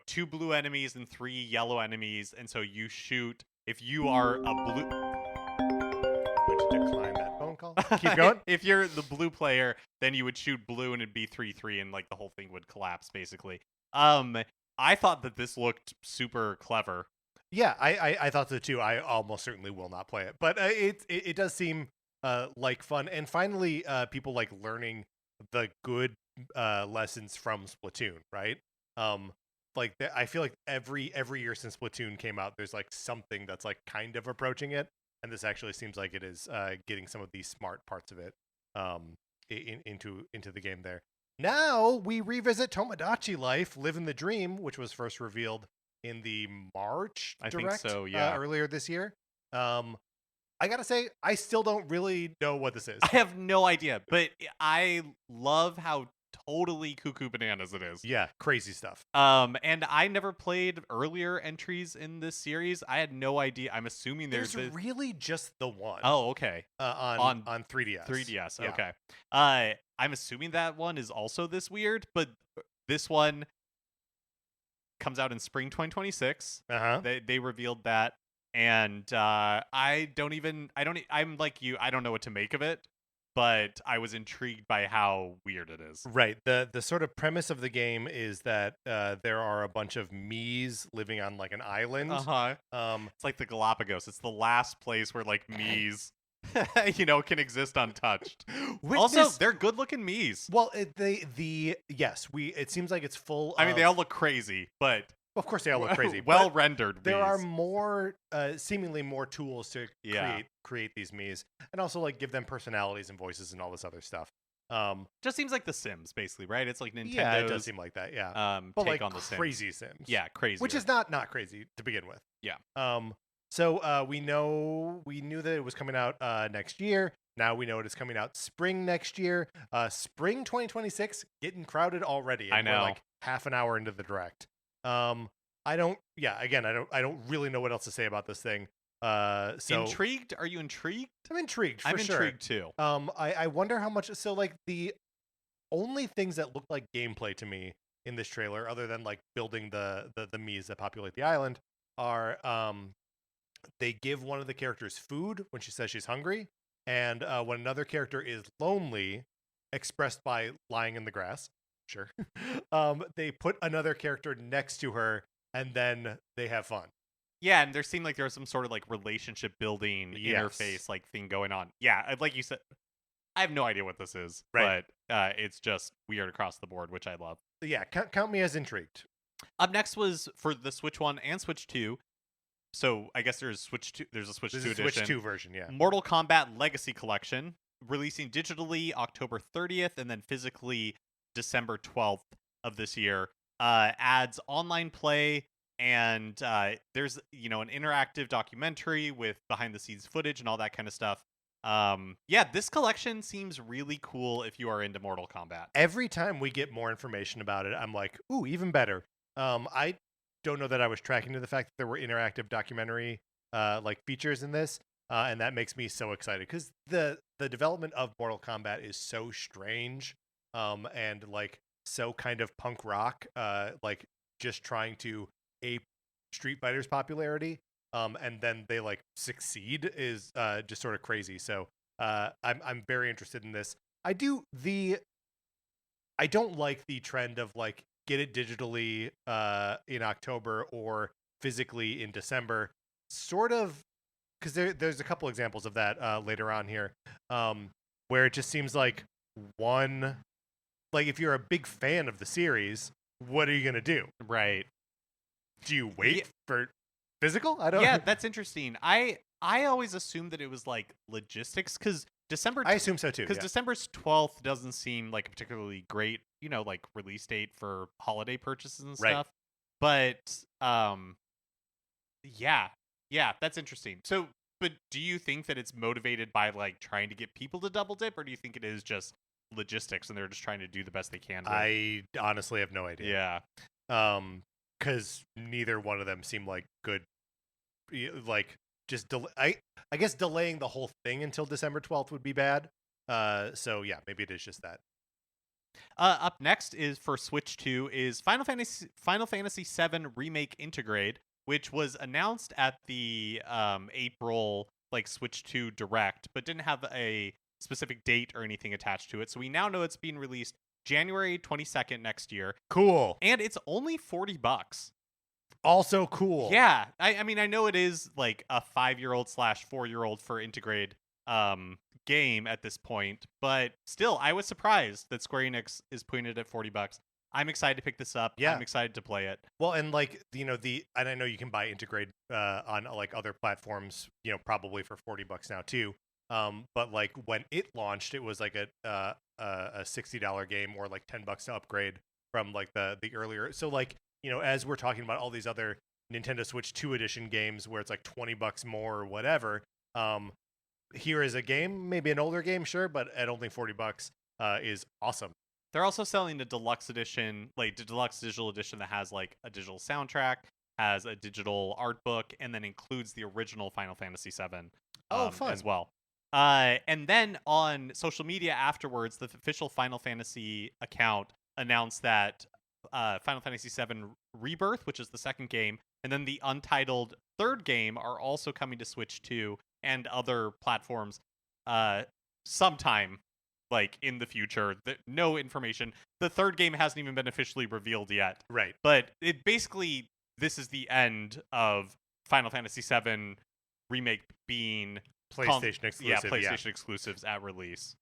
2 blue enemies and 3 yellow enemies, and so you shoot if you are a blue. Would you decline that phone call? Keep going. If you're the blue player, then you would shoot blue and it'd be 3-3 and like the whole thing would collapse basically. I thought that this looked super clever. Yeah, I thought so too. I almost certainly will not play it, but it does seem like fun. And finally, people like learning the good lessons from Splatoon, right? I feel like every year since Splatoon came out, there's like something that's like kind of approaching it, and this actually seems like it is getting some of these smart parts of it into the game there. Now we revisit Tomodachi Life, Living the Dream, which was first revealed in the March Direct, think so, yeah. Earlier this year. I gotta say, I still don't really know what this is. I have no idea, but I love how totally cuckoo bananas it is. Yeah, crazy stuff. And I never played earlier entries in this series. I had no idea. I'm assuming there's really just the one. Oh, okay. On 3DS. 3DS. Yeah. Okay. I'm assuming that one is also this weird, but this one comes out in spring 2026. They revealed that, and I'm like you. I don't know what to make of it, but I was intrigued by how weird it is. Right. The sort of premise of the game is that there are a bunch of Miis living on like an island. It's like the Galapagos. It's the last place where like Miis can exist untouched. Also, they're good-looking Miis. Well, it seems like it's full. I mean, they all look crazy, but of course they all look crazy. Well rendered. There are more, seemingly more tools to create these Miis, and also like give them personalities and voices and all this other stuff. Just seems like The Sims, basically, right? It's like Nintendo's. Yeah, it does seem like that. Yeah, but take like on the Sims. Crazy Sims. Yeah, crazy. Which is not crazy to begin with. Yeah. So we knew that it was coming out next year. Now we know it is coming out spring next year. Spring 2026, getting crowded already. And I know. We're like half an hour into the Direct. I don't really know what else to say about this thing. So intrigued? Are you intrigued? I'm intrigued. I'm intrigued too. I wonder how much. So like the only things that look like gameplay to me in this trailer, other than like building the Miis that populate the island, are they give one of the characters food when she says she's hungry, and when another character is lonely, expressed by lying in the grass. Sure. They put another character next to her, and then they have fun. Yeah, and there seemed like there was some sort of like relationship building interface like thing going on. Yeah, like you said, I have no idea what this is, right. But it's just weird across the board, which I love. Yeah, count me as intrigued. Up next was for the Switch 1 and Switch 2. So I guess there's a Switch 2 edition. Switch 2 version, yeah. Mortal Kombat Legacy Collection. releasing digitally October 30th and then physically December 12th of this year. Adds online play, and there's an interactive documentary with behind the scenes footage and all that kind of stuff. This collection seems really cool if you are into Mortal Kombat. Every time we get more information about it, I'm like, ooh, even better. I don't know that I was tracking to the fact that there were interactive documentary features in this, and that makes me so excited because the development of Mortal Kombat is so strange, and like so kind of punk rock, like just trying to ape Street Fighter's popularity, and then they like succeed is just sort of crazy. So I'm very interested in this. I don't like the trend of like get it digitally in October or physically in December, sort of, because there's a couple examples of that later on here, where it just seems like if you're a big fan of the series, what are you gonna do? Right. Do you wait for physical? I don't. Yeah, that's interesting. I always assumed that it was like logistics because December. I assume so too. Because December 12th doesn't seem like a particularly great, like release date for holiday purchases and stuff. But yeah, that's interesting. So, but do you think that it's motivated by like trying to get people to double dip, or do you think it is just logistics and they're just trying to do the best they can? I honestly have no idea. Yeah. Because neither one of them seem like good. Like just I guess delaying the whole thing until December 12th would be bad. So yeah, maybe it is just that. Up next is for Switch 2 is Final Fantasy VII Remake Intergrade, which was announced at the April Switch 2 Direct, but didn't have a specific date or anything attached to it. So we now know it's being released January 22nd next year. Cool. And it's only $40. Also cool. Yeah. I mean, I know it is like a 5-year-old / 4-year-old for Intergrade game at this point, but still, I was surprised that Square Enix is putting it at $40. I'm excited to pick this up. Yeah. I'm excited to play it. Well, and and I know you can buy Intergrade on like other platforms, probably for $40 now too. But like when it launched, it was like a $60 game or like $10 to upgrade from like the earlier. So like, as we're talking about all these other Nintendo Switch 2 edition games where it's like $20 more or whatever, here is a game, maybe an older game, sure, but at only $40 is awesome. They're also selling the deluxe edition, like the deluxe digital edition that has like a digital soundtrack, has a digital art book, and then includes the original Final Fantasy VII fun. as well. And then on social media afterwards, the official Final Fantasy account announced that Final Fantasy VII Rebirth, which is the second game, and then the untitled third game are also coming to Switch 2 and other platforms sometime like in the future. No information. The third game hasn't even been officially revealed yet. Right. But it basically, this is the end of Final Fantasy VII Remake being PlayStation exclusive. Yeah, PlayStation exclusives at release.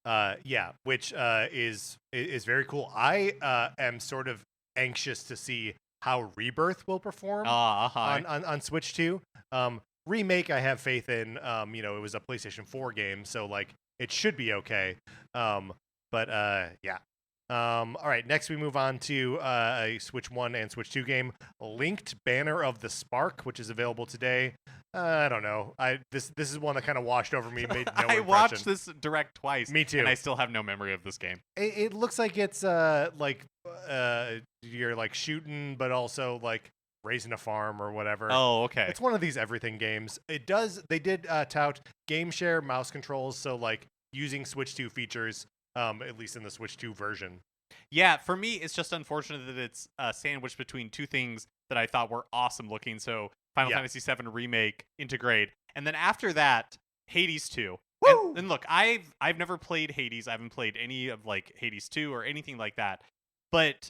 Which is very cool. I am sort of anxious to see how Rebirth will perform on Switch 2. Remake, I have faith in. It was a PlayStation 4 game, so like it should be okay. All right, next we move on to a Switch 1 and Switch 2 game, Linked Banner of the Spark, which is available today. I don't know. This is one that kind of washed over me, made no impression. I watched this Direct twice. Me too. And I still have no memory of this game. It looks like it's you're like shooting, but also like raising a farm or whatever. Oh, okay. It's one of these everything games. They did tout game share mouse controls, so like using Switch 2 features, at least in the Switch 2 version. Yeah, for me, it's just unfortunate that it's sandwiched between two things that I thought were awesome looking. So Final Fantasy VII Remake, Intergrade, and then after that, Hades 2. Woo! And look, I've never played Hades. I haven't played any of like Hades 2 or anything like that. But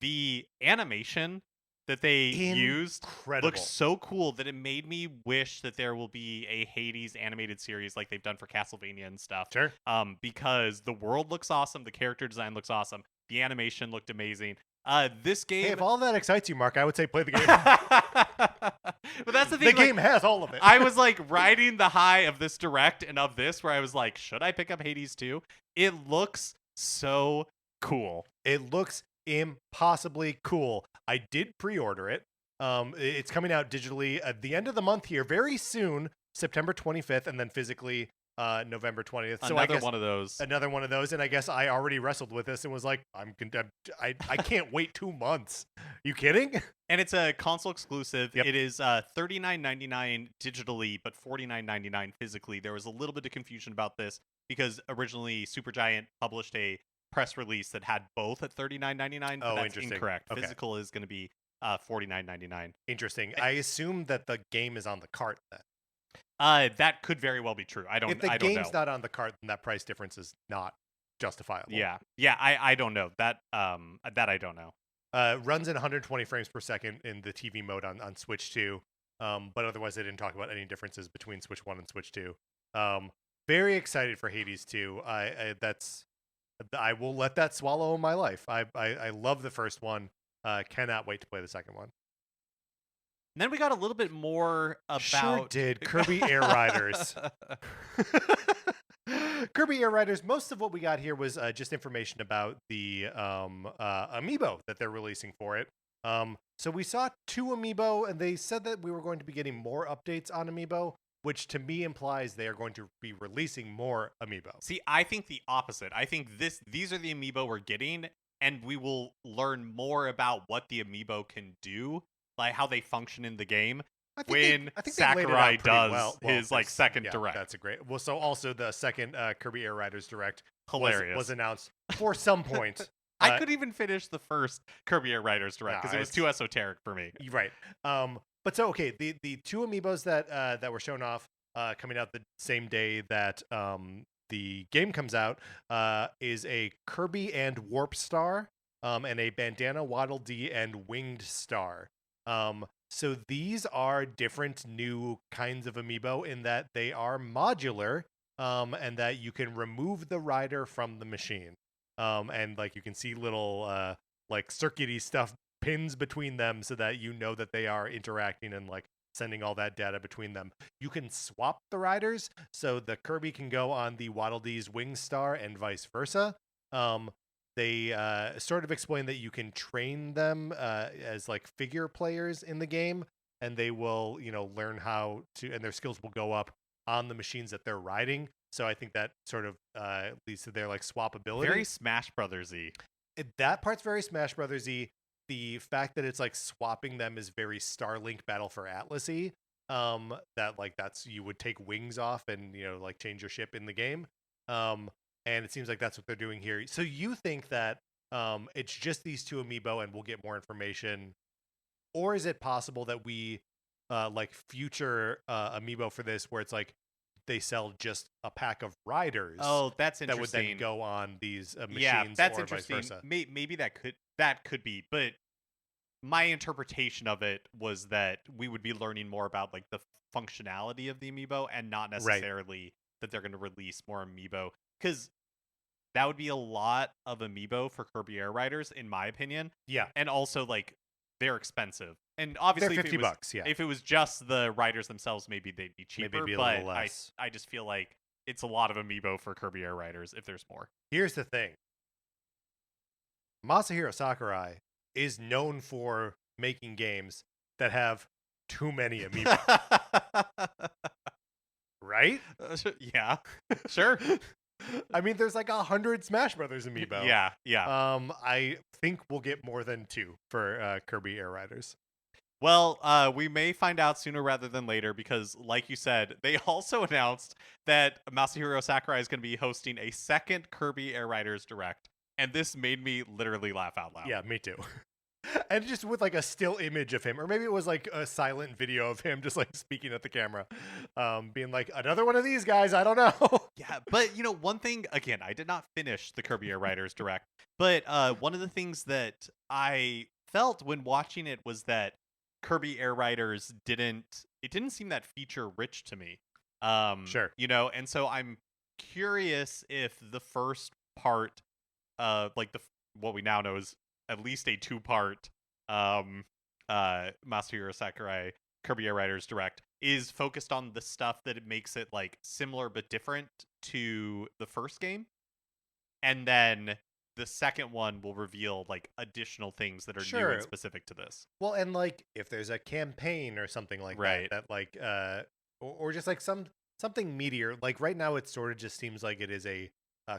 the animation that they used looks so cool that it made me wish that there will be a Hades animated series like they've done for Castlevania and stuff. Sure. Because the world looks awesome, the character design looks awesome, the animation looked amazing. This game. Hey, if all that excites you, Mark, I would say play the game. But that's the thing. The game has all of it. I was like riding the high of this direct and of this, where I was like, should I pick up Hades 2? It looks so cool. It looks impossibly cool. I did pre-order it. It's coming out digitally at the end of the month here, very soon, September 25th, and then physically November 20th. So Another one of those. Another one of those, and I guess I already wrestled with this and was like, I can't wait 2 months. You kidding? And it's a console exclusive. Yep. It is $39.99 digitally, but $49.99 physically. There was a little bit of confusion about this because originally Supergiant published a press release that had both at $39.99. Oh, that's interesting. Incorrect. Okay. Physical is going to be $49.99. Interesting. I assume that the game is on the cart then. That could very well be true. I don't know. If the game's not on the cart, then that price difference is not justifiable. Yeah. I don't know that. That I don't know. Runs in 120 frames per second in the TV mode on Switch 2. But otherwise, they didn't talk about any differences between Switch 1 and Switch 2. Very excited for Hades 2. I will let that swallow my life. I love the first one. Cannot wait to play the second one. And then we got a little bit more about... Sure did. Kirby Air Riders. Kirby Air Riders, most of what we got here was just information about the amiibo that they're releasing for it. So we saw 2 amiibo, and they said that we were going to be getting more updates on amiibo, which to me implies they are going to be releasing more amiibo. See, I think the opposite. I think these are the amiibo we're getting, and we will learn more about what the amiibo can do, like how they function in the game. I think Sakurai does his second direct. That's a great. Well, so also the second Kirby Air Riders direct was announced for some point. I could even finish the first Kirby Air Riders direct because it was too esoteric for me. Right. But so okay, the 2 amiibos that were shown off coming out the same day that the game comes out is a Kirby and Warp Star, and a Bandana Waddle Dee and Winged Star. So these are different new kinds of amiibo in that they are modular, and that you can remove the rider from the machine. And like you can see little like circuity stuff pins between them so that you know that they are interacting and like sending all that data between them. You can swap the riders, so the Kirby can go on the Waddle Dee's Wing Star and vice versa. They sort of explain that you can train them as like figure players in the game, and they will, learn how to, and their skills will go up on the machines that they're riding. So I think that sort of leads to their like swappability. Very Smash Brothers-y. That part's very Smash Brothers-y. The fact that it's like swapping them is very Starlink Battle for Atlas-y. That like you would take wings off and like change your ship in the game. And it seems like that's what they're doing here. So you think that it's just these 2 amiibo and we'll get more information? Or is it possible that we like future amiibo for this where it's like they sell just a pack of riders? Oh, that's interesting. That would then go on these machines, yeah, that's or interesting. vice versa. Maybe that could be, but my interpretation of it was that we would be learning more about like the functionality of the amiibo and not necessarily that they're going to release more amiibo, because that would be a lot of amiibo for Kirby Air Riders, in my opinion. Yeah, and also like they're expensive, and obviously they're $50. Yeah, if it was just the riders themselves, maybe they'd be cheaper. Maybe but a little less. I just feel like it's a lot of amiibo for Kirby Air Riders if there's more. Here's the thing. Masahiro Sakurai is known for making games that have too many amiibo. Right? Yeah, sure. I mean, there's like 100 Smash Brothers amiibo. Yeah. I think we'll get more than 2 for Kirby Air Riders. Well, we may find out sooner rather than later because, like you said, they also announced that Masahiro Sakurai is going to be hosting a second Kirby Air Riders Direct. And this made me literally laugh out loud. Yeah, me too. And just with like a still image of him, or maybe it was like a silent video of him just like speaking at the camera, being like, another one of these guys, I don't know. Yeah, but one thing, again, I did not finish the Kirby Air Riders Direct, but one of the things that I felt when watching it was that Kirby Air Riders didn't seem that feature rich to me. Sure. And so I'm curious if the first part, like what we now know is at least a 2-part Masahiro Sakurai Kirby Air Riders Direct is focused on the stuff that it makes it like similar but different to the first game, and then the second one will reveal like additional things that are new Sure. and specific to this. Well, and like if there's a campaign or something like Right. that like or just like something meatier. Like right now it sort of just seems like it is a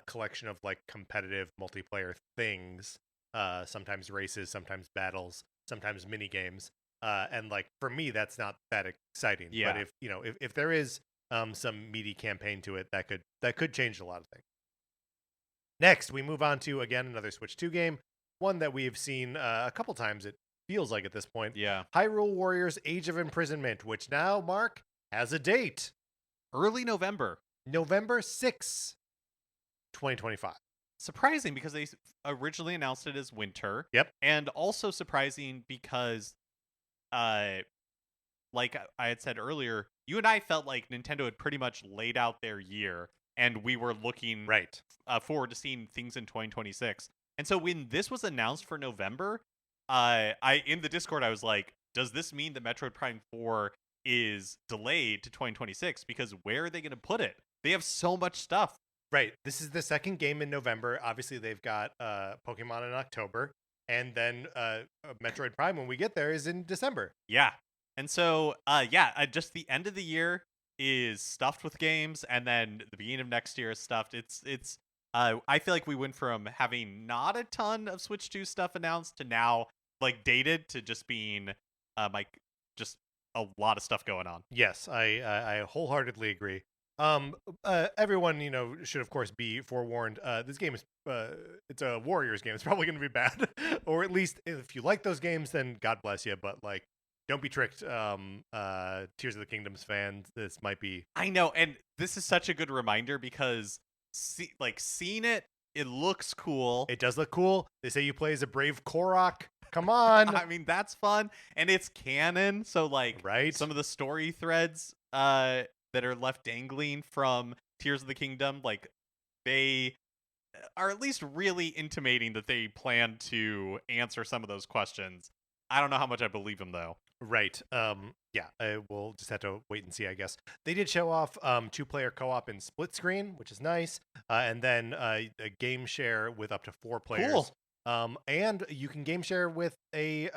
collection of like competitive multiplayer things. Sometimes races, sometimes battles, sometimes mini games. And like for me that's not that exciting. Yeah. But if you know if there is some meaty campaign to it, that could change a lot of things. Next, we move on to, again, another Switch 2 game, one that we've seen a couple times, it feels like at this point. Yeah. Hyrule Warriors Age of Imprisonment, which now, Mark, has a date. Early November. November 6th, 2025. Surprising because they originally announced it as winter. Yep. And also surprising because, like I had said earlier, you and I felt like Nintendo had pretty much laid out their year, and we were looking Right. Forward to seeing things in 2026. And so when this was announced for November, I in the Discord I was like, does this mean that Metroid Prime 4 is delayed to 2026? Because where are they going to put it? They have so much stuff. Right. This is the second game in November. Obviously, they've got Pokemon in October, and then Metroid Prime, when we get there, is in December. Yeah. And so, just the end of the year is stuffed with games, and then the beginning of next year is stuffed. It's I feel like we went from having not a ton of Switch 2 stuff announced to now like dated to just being like just a lot of stuff going on. Yes, I wholeheartedly agree. Everyone, should of course be forewarned. This game is it's a Warriors game. It's probably going to be bad, or at least if you like those games, then God bless you. But like, don't be tricked. Tears of the Kingdoms fans, this might be. I know, and this is such a good reminder because seeing it, it looks cool. It does look cool. They say you play as a brave Korok. Come on. I mean, that's fun, and it's canon. So like, right? Some of the story threads that are left dangling from Tears of the Kingdom, like they are at least really intimating that they plan to answer some of those questions. I don't know how much I believe them though. Right. Yeah, we'll just have to wait and see, I guess. They did show off 2-player co-op in split screen, which is nice. And then a game share with up to 4 players. Cool. And you can game share with a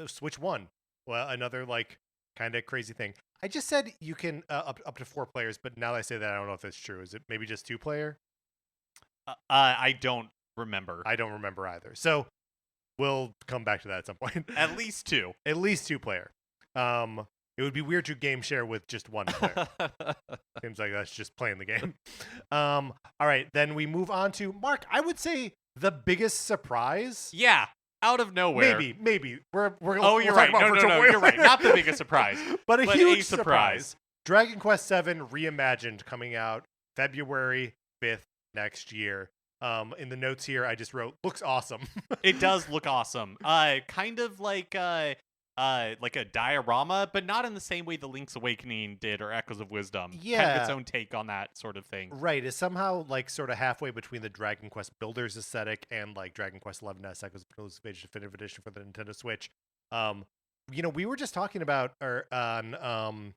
Switch 1. Well, another like kind of crazy thing. I just said you can up to 4 players, but now that I say that, I don't know if that's true. Is it maybe just 2-player? I don't remember. I don't remember either. So we'll come back to that at some point. At least 2. At least 2-player. It would be weird to game share with just 1 player. Seems like that's just playing the game. All right, then we move on to Mark. I would say the biggest surprise. Yeah, out of nowhere. Maybe we're. Oh, you're right. No, you're right. Not the biggest surprise, but a huge surprise. Dragon Quest VII Reimagined coming out February 5th next year. In the notes here, I just wrote, looks awesome. It does look awesome. Kind of like a diorama, but not in the same way the Link's Awakening did or Echoes of Wisdom. Yeah. Kind of its own take on that sort of thing. Right. It's somehow like sort of halfway between the Dragon Quest Builders aesthetic and like Dragon Quest XI-S Echoes of Age Definitive Edition for the Nintendo Switch. We were just talking about on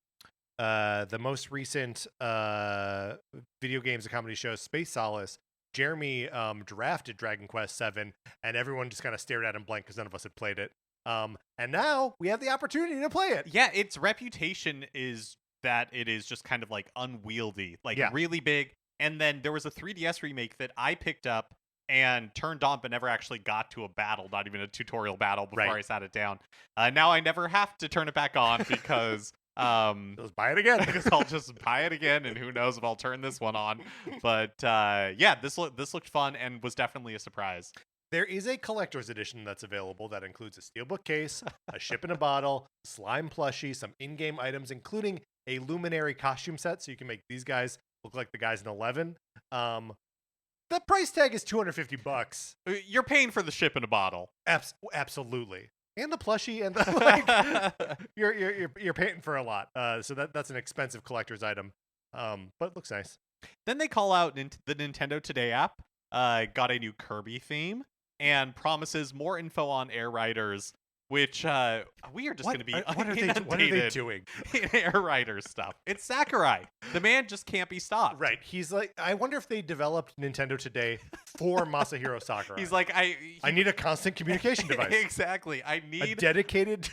the most recent video games and comedy show, Space Solace. Jeremy drafted Dragon Quest VII, and everyone just kind of stared at him blank because none of us had played it. And now we have the opportunity to play it. Yeah, its reputation is that it is just kind of like unwieldy, like really big. And then there was a 3DS remake that I picked up and turned on, but never actually got to a battle, not even a tutorial battle before I sat it down. Now I never have to turn it back on because just buy it again. Because I'll just buy it again, and who knows if I'll turn this one on. But this looked fun and was definitely a surprise. There is a collector's edition that's available that includes a steelbook case, a ship in a bottle, slime plushie, some in-game items, including a Luminary costume set, so you can make these guys look like the guys in 11. The price tag is $250. You're paying for the ship in a bottle. Absolutely. And the plushie and the you're paying for a lot. So that's an expensive collector's item. But it looks nice. Then they call out the Nintendo Today app. Got a new Kirby theme and promises more info on Air Riders which we are just going to be what are they inundated doing? in Air Riders stuff. It's Sakurai. The man just can't be stopped. Right. He's like, I wonder if they developed Nintendo Today for Masahiro Sakurai. He's like, I need a constant communication device. Exactly. I A need dedicated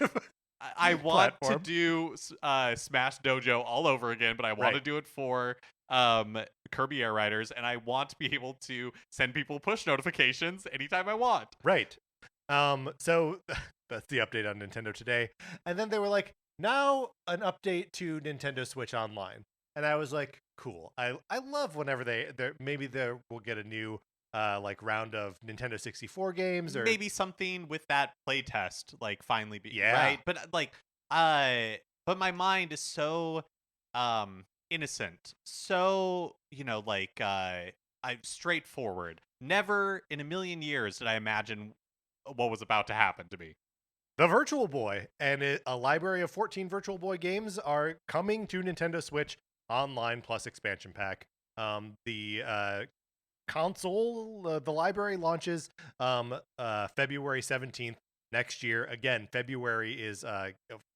I want to platform. do Smash Dojo all over again, but I want to Right. do it for Kirby Air Riders, and I want to be able to send people push notifications anytime I want. Right. So that's the update on Nintendo Today. And then they were like, now an update to Nintendo Switch Online. And I was like, cool. I love whenever maybe we'll get a new like round of Nintendo 64 games, or Maybe something with that playtest, like finally be Yeah. right. But but my mind is so innocent, so I'm straightforward. Never in a million years did I imagine what was about to happen to me. the Virtual Boy and a library of 14 Virtual Boy games are coming to Nintendo Switch Online plus expansion pack. The console, the library launches February 17th next year. Again, February is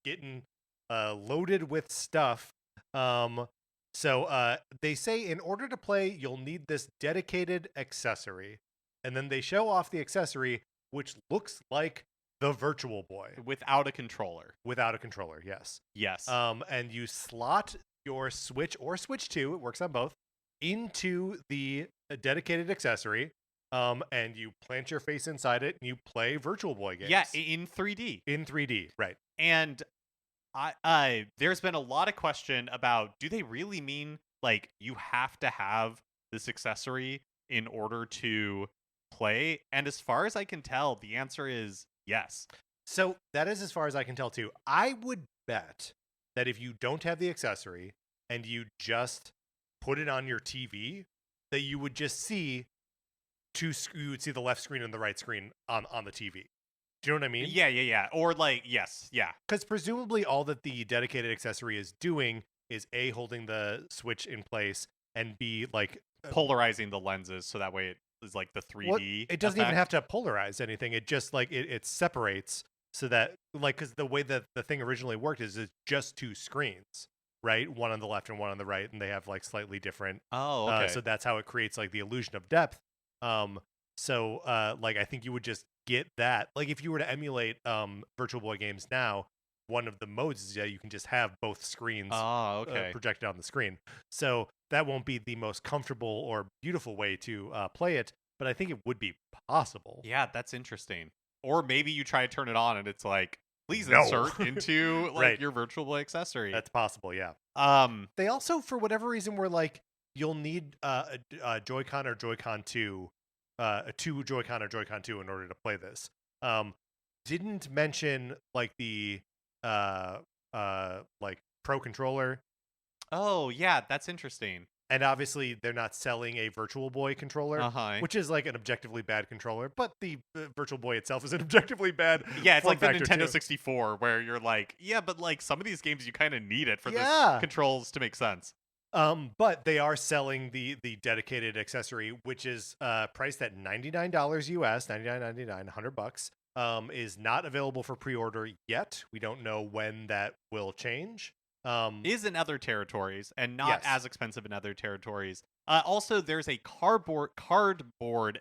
getting loaded with stuff. So they say in order to play, you'll need this dedicated accessory. And then they show off the accessory, which looks like the Virtual Boy. Without a controller. Without a controller, yes. Yes. And you slot your Switch or Switch 2, it works on both, into the dedicated accessory. And you plant your face inside it and you play Virtual Boy games. Yeah, in 3D. In 3D, right. And there's been a lot of question about, do they really mean like you have to have this accessory in order to play? And as far as I can tell, the answer is yes. So that is as far as I can tell too. I would bet that if you don't have the accessory and you just put it on your TV, that you would just see you would see the left screen and the right screen on the TV. Do you know what I mean? Yeah. Or like, yes, yeah. Because presumably all that the dedicated accessory is doing is A, holding the Switch in place, and B, like polarizing the lenses so that way it is like the 3D. Well, it doesn't even have to polarize anything. It just like it separates so that like, because the way that the thing originally worked is it's just two screens, right? One on the left and one on the right, and they have like slightly different. Oh, okay. So that's how it creates like the illusion of depth. So like I think you would just get that. Like if you were to emulate Virtual Boy games now, one of the modes is you can just have both screens projected on the screen. So that won't be the most comfortable or beautiful way to play it, but I think it would be possible. Yeah, that's interesting. Or maybe you try to turn it on and it's like, please No. insert into like Right. your Virtual Boy accessory. That's possible, yeah. They also, for whatever reason, were like, you'll need a Joy-Con or Joy-Con 2, two Joy-Con or Joy-Con 2 in order to play this. Didn't mention like the like Pro Controller. Oh, yeah, that's interesting. And obviously, they're not selling a Virtual Boy controller, which is like an objectively bad controller. But the Virtual Boy itself is an objectively bad. Yeah, it's like the factor Nintendo too. 64, where you're like, yeah, but like some of these games, you kind of need it for Yeah. the controls to make sense. But they are selling the dedicated accessory, which is priced at $99 US, $99.99, $100. Is not available for pre-order yet. We don't know when that will change. Is in other territories and not Yes. as expensive in other territories. Also, there's a cardboard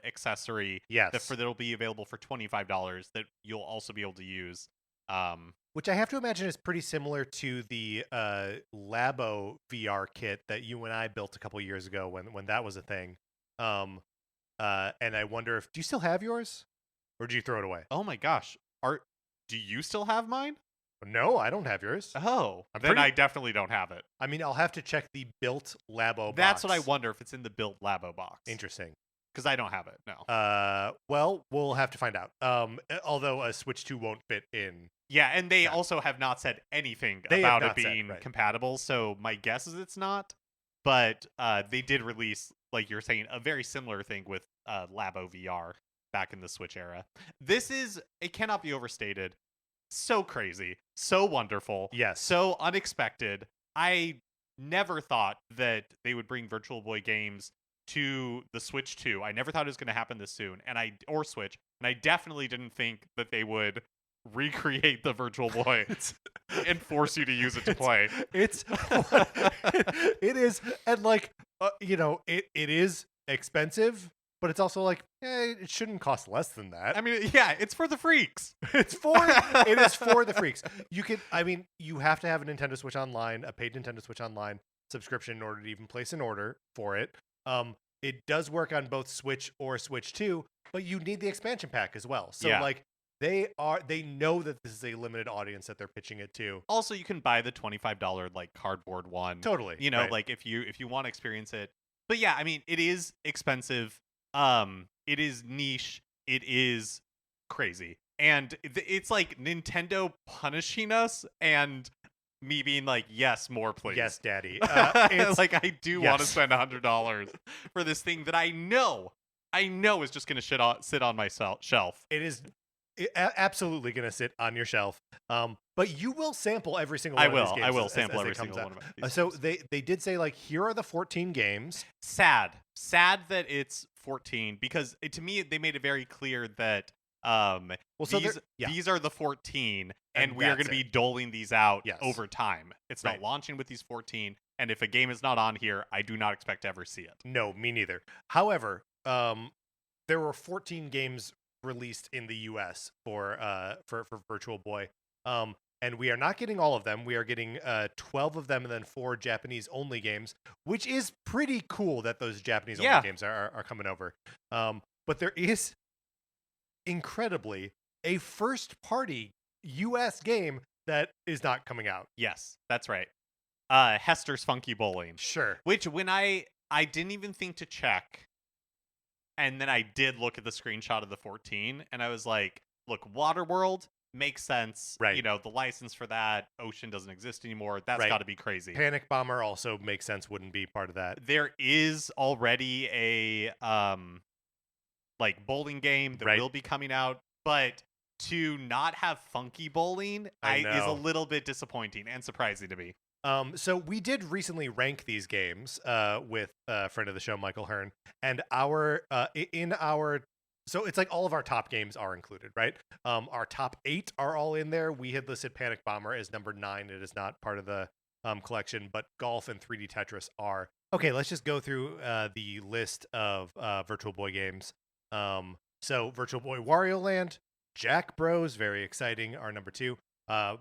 accessory Yes. that'll be available for $25 that you'll also be able to use. Which I have to imagine is pretty similar to the Labo VR kit that you and I built a couple years ago when that was a thing. And I wonder do you still have yours, or did you throw it away? Oh my gosh, do you still have mine? No, I don't have yours. Oh, I'm then pretty- I definitely don't have it. I mean, I'll have to check the built Labo That's box. what I wonder, if it's in the built Labo box. Interesting. Because I don't have it, no. Well, we'll have to find out. Although a Switch 2 won't fit in. Yeah, and they also have not said anything They have about it not said, being right. compatible, so my guess is it's not. But they did release, like you're saying, a very similar thing with Labo VR back in the Switch era. It cannot be overstated. So crazy, so wonderful, Yes. so unexpected. I never thought that they would bring Virtual Boy games to the Switch 2. I never thought it was going to happen this soon, or Switch, and I definitely didn't think that they would recreate the Virtual Boy and force you to use it to play. It's it is, and like it is expensive, but it's also like it shouldn't cost less than that. I mean, yeah, it's for the freaks. It is for the freaks. You have to have a Nintendo Switch Online, a paid Nintendo Switch Online subscription in order to even place an order for it. It does work on both Switch or Switch 2, but you need the expansion pack as well. So like they know that this is a limited audience that they're pitching it to. Also, you can buy the $25 like cardboard one. Totally. Right. Like if you want to experience it. But yeah, I mean, it is expensive. It is niche. It is crazy. And it's like Nintendo punishing us and me being like, yes, more please. Yes, daddy. Like I do want to spend $100 for this thing that I know is just going to sit on my shelf. It is absolutely going to sit on your shelf. But you will sample every single one of these games. I will sample every single one of these. So they did say like, here are the 14 games. Sad that it's 14 because to me they made it very clear that these are the 14 and we are going to be doling these out over time. It's not launching with these 14, and if a game is not on here, I do not expect to ever see it. No, me neither. However, there were 14 games released in the US for Virtual Boy. And we are not getting all of them. We are getting 12 of them and then 4 Japanese-only games, which is pretty cool that those Japanese-only games are coming over. But there is, incredibly, a first-party US game that is not coming out. Yes, that's right. Hester's Funky Bowling. Sure. Which, when I didn't even think to check, and then I did look at the screenshot of the 14, and I was like, look, Waterworld makes sense. Right. The license for that, Ocean doesn't exist anymore. That's got to be crazy. Panic Bomber also makes sense, wouldn't be part of that. There is already a like bowling game that will be coming out, but to not have Funky Bowling is a little bit disappointing and surprising to me. So we did recently rank these games with a friend of the show, Michael Hearn, and so it's like all of our top games are included, right? Our top 8 are all in there. We had listed Panic Bomber as number 9. It is not part of the collection, but Golf and 3D Tetris are. Okay, let's just go through the list of Virtual Boy games. So Virtual Boy Wario Land, Jack Bros, very exciting, are number 2.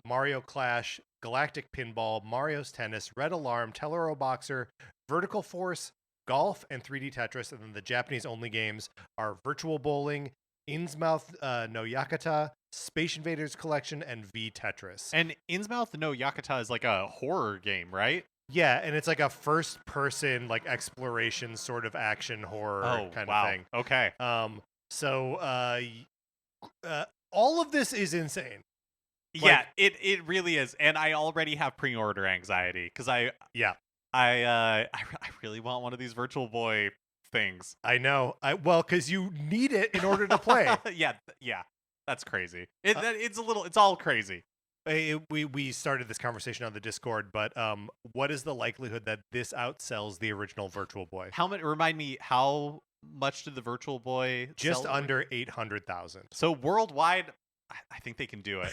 Mario Clash, Galactic Pinball, Mario's Tennis, Red Alarm, Tellero Boxer, Vertical Force, Golf, and 3D Tetris. And then the Japanese-only games are Virtual Bowling, Innsmouth no Yakata, Space Invaders Collection, and V Tetris. And Innsmouth no Yakata is like a horror game, right? Yeah, and it's like a first-person, like exploration sort of action horror kind of thing. Okay. So all of this is insane. Yeah, it really is, and I already have pre-order anxiety because I really want one of these Virtual Boy things. I know. Because you need it in order to play. yeah, that's crazy. It's all crazy. We started this conversation on the Discord, but what is the likelihood that this outsells the original Virtual Boy? Remind me, how much did the Virtual Boy just sell? Under 800,000. So worldwide, I think they can do it.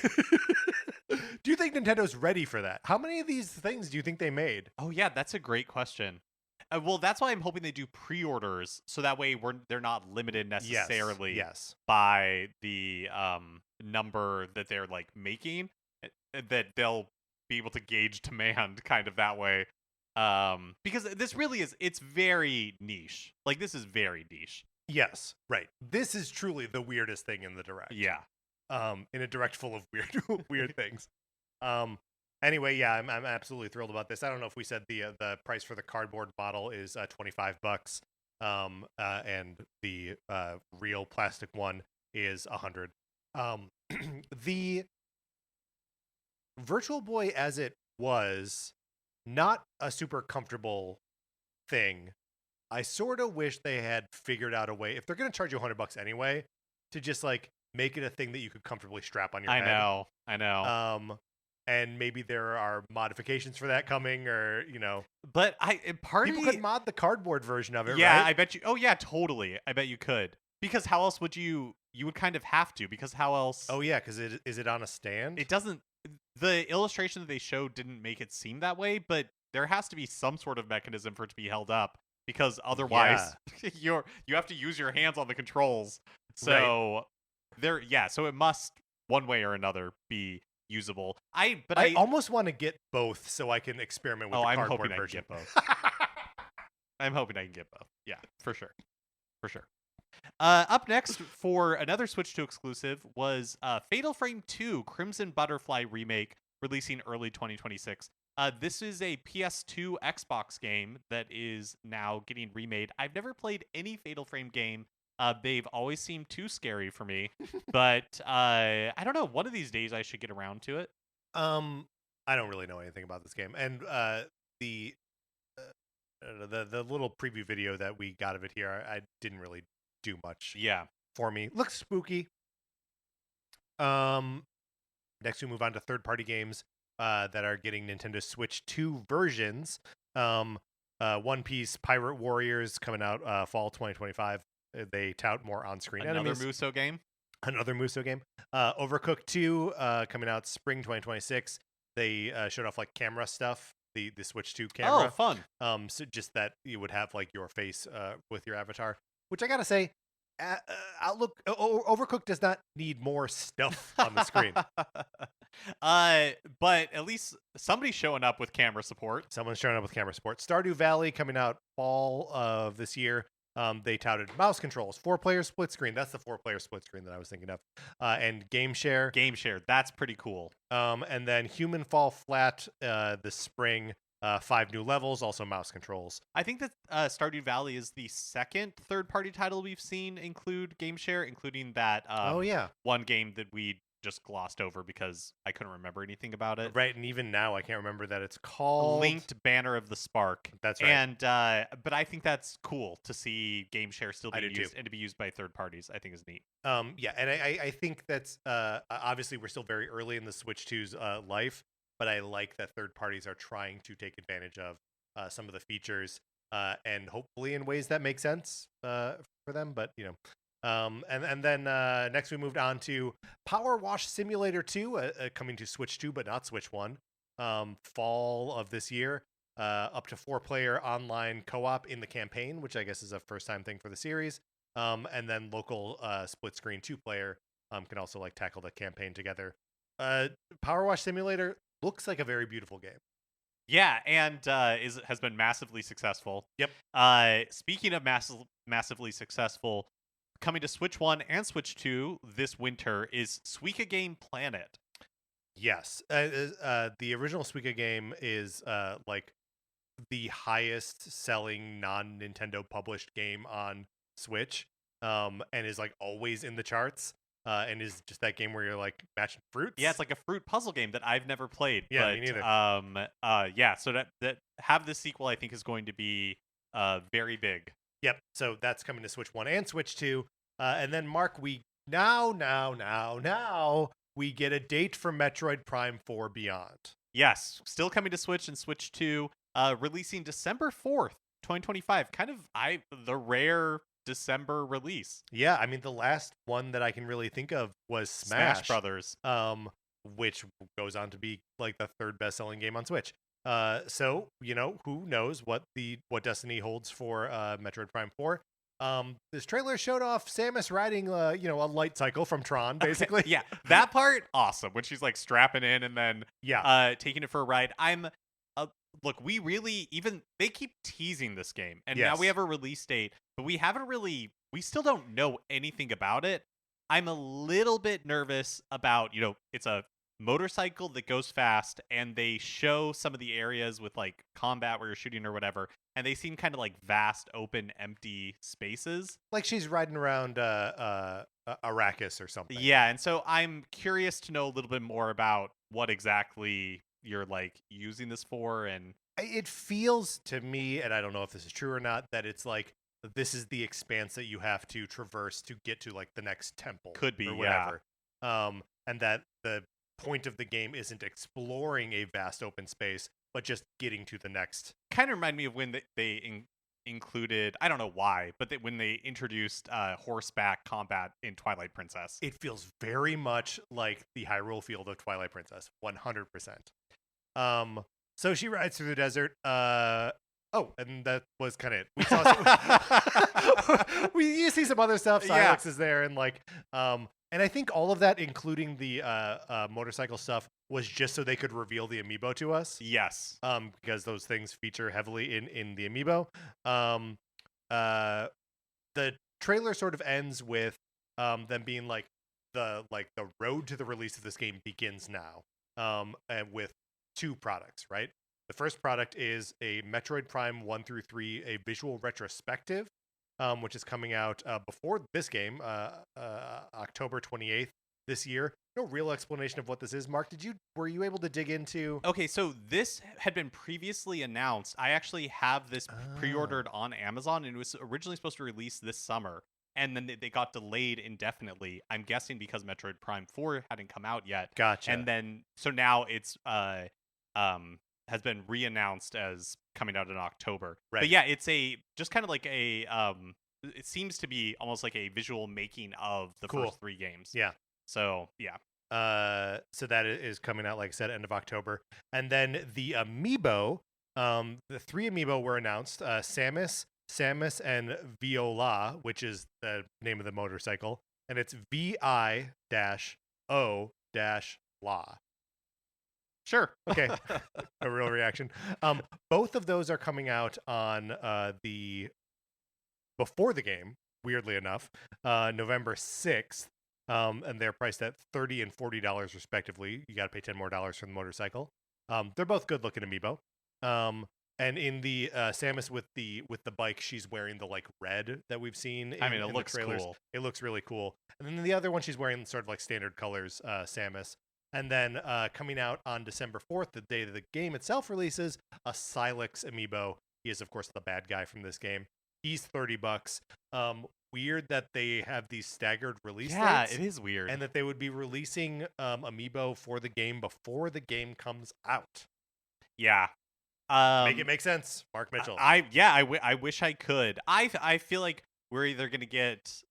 Do you think Nintendo's ready for that? How many of these things do you think they made? Oh yeah, that's a great question. Well, that's why I'm hoping they do pre-orders, so that way they're not limited necessarily by the number that they're like making. That they'll be able to gauge demand kind of that way. Because this really it's very niche. Like, this is very niche. Yes, right. This is truly the weirdest thing in the Direct. Yeah. In a Direct full of weird things. Anyway, yeah, I'm absolutely thrilled about this. I don't know if we said the price for the cardboard bottle is $25. And the real plastic one is $100. The Virtual Boy as it was, not a super comfortable thing. I sort of wish they had figured out a way, if they're going to charge you $100 anyway, to just like make it a thing that you could comfortably strap on your head. I know. And maybe there are modifications for that coming, or But people could mod the cardboard version of it. Yeah, right? I bet you. Oh yeah, totally. I bet you could. Because how else would you you would kind of have to, because how else? Oh yeah, because is it on a stand? It doesn't. The illustration that they showed didn't make it seem that way, but there has to be some sort of mechanism for it to be held up, because otherwise you have to use your hands on the controls. So so it must one way or another be usable. I almost want to get both so I can experiment with the I'm cardboard hoping version. I can get both. I'm hoping I can get both. Yeah, for sure. For sure. Up next for another Switch 2 exclusive was Fatal Frame 2 Crimson Butterfly Remake, releasing early 2026. This is a PS2 Xbox game that is now getting remade. I've never played any Fatal Frame game. They've always seemed too scary for me. But I don't know. One of these days I should get around to it. I don't really know anything about this game. And the little preview video that we got of it here, I didn't really do much for me. Looks spooky. Next we move on to third-party games that are getting Nintendo Switch 2 versions. One Piece Pirate Warriors coming out fall 2025. They tout more on-screen enemies. Another Muso game. Overcooked 2 coming out spring 2026. They showed off like camera stuff. The Switch 2 camera. Oh, fun. So just that you would have like your face with your avatar, which I gotta say, Overcooked does not need more stuff on the screen. But at least somebody's showing up with camera support. Someone's showing up with camera support. Stardew Valley coming out fall of this year. They touted mouse controls, 4-player split screen. That's the 4-player split screen that I was thinking of. And game share. That's pretty cool. And then Human Fall Flat this spring. 5 new levels, also mouse controls. I think that Stardew Valley is the second third-party title we've seen include game share, including that one game that we just glossed over because I couldn't remember anything about it. Right, and even now I can't remember that it's called Linked Banner of the Spark. That's right. And but I think that's cool to see game share still being used and to be used by third parties. I think is neat. Yeah, and I think that's obviously we're still very early in the Switch 2's life. But I like that third parties are trying to take advantage of some of the features and hopefully in ways that make sense for them. But, and then next we moved on to Power Wash Simulator 2 coming to Switch 2, but not Switch 1. Fall of this year. Up to 4-player online co-op in the campaign, which I guess is a first-time thing for the series. And then local split screen 2-player can also like tackle the campaign together. Power Wash Simulator looks like a very beautiful game. Yeah, and has been massively successful. Yep. Speaking of massively successful, coming to Switch 1 and Switch 2 this winter is Suika Game Planet. Yes. The original Suika game is like the highest selling non-Nintendo published game on Switch and is like always in the charts. And is just that game where you're like matching fruits. Yeah, it's like a fruit puzzle game that I've never played. Yeah, but, me neither. Yeah, so that have this sequel I think is going to be very big. Yep. So that's coming to Switch 1 and Switch 2. And then Mark, we now we get a date for Metroid Prime 4 Beyond. Yes, still coming to Switch and Switch 2, releasing December 4th, 2025. Kind of the rare December release. Yeah, I mean the last one that I can really think of was Smash Brothers, which goes on to be like the third best-selling game on Switch. So who knows what Destiny holds for Metroid Prime 4. This trailer showed off Samus riding a light cycle from Tron, basically. Yeah, that part awesome when she's like strapping in and then taking it for a ride. Look, they keep teasing this game, and now we have a release date, but we still don't know anything about it. I'm a little bit nervous about, it's a motorcycle that goes fast, and they show some of the areas with like combat where you're shooting or whatever, and they seem kind of like vast, open, empty spaces. Like she's riding around Arrakis or something. Yeah, and so I'm curious to know a little bit more about what exactly you're like using this for. And it feels to me, and I don't know if this is true or not, that it's like this is the expanse that you have to traverse to get to like the next temple. Could be, or whatever. And that the point of the game isn't exploring a vast open space, but just getting to the next. Kind of remind me of when they included, I don't know why, but when they introduced horseback combat in Twilight Princess. It feels very much like the Hyrule field of Twilight Princess, 100%. So she rides through the desert. Oh, and that was kind of it. We saw you see some other stuff. Silex is there, and like, and I think all of that, including the motorcycle stuff, was just so they could reveal the amiibo to us. Yes. Because those things feature heavily in the amiibo. The trailer sort of ends with them being like the road to the release of this game begins now. And with 2 products, right? The first product is a Metroid Prime 1 through 3, a visual retrospective, which is coming out before this game, October 28th this year. No real explanation of what this is. Mark, were you able to dig into? Okay, so this had been previously announced. I actually have this pre-ordered on Amazon, and it was originally supposed to release this summer, and then they got delayed indefinitely. I'm guessing because Metroid Prime 4 hadn't come out yet. Gotcha. And then so now it's has been re-announced as coming out in October. Right. But yeah, it's just kind of like it seems to be almost like a visual making of the first 3 games. Yeah. So, yeah. So that is coming out, like I said, end of October. And then the amiibo, the 3 amiibo were announced, Samus, and Viola, which is the name of the motorcycle. And it's VI-O-La. Sure. Okay. A real reaction. Both of those are coming out on before the game, weirdly enough, November 6th. And they're priced at $30 and $40 respectively. You got to pay $10 more for the motorcycle. They're both good looking amiibo. And in the Samus with the bike, she's wearing the like red that we've seen. It looks cool. It looks really cool. And then the other one, she's wearing sort of like standard colors, Samus. And then coming out on December 4th, the day that the game itself releases, a Silex amiibo. He is, of course, the bad guy from this game. He's $30. Weird that they have these staggered release dates. Yeah, it is weird. And that they would be releasing amiibo for the game before the game comes out. Yeah. Make it make sense, Mark Mitchell. I wish I could. I feel like we're either going to get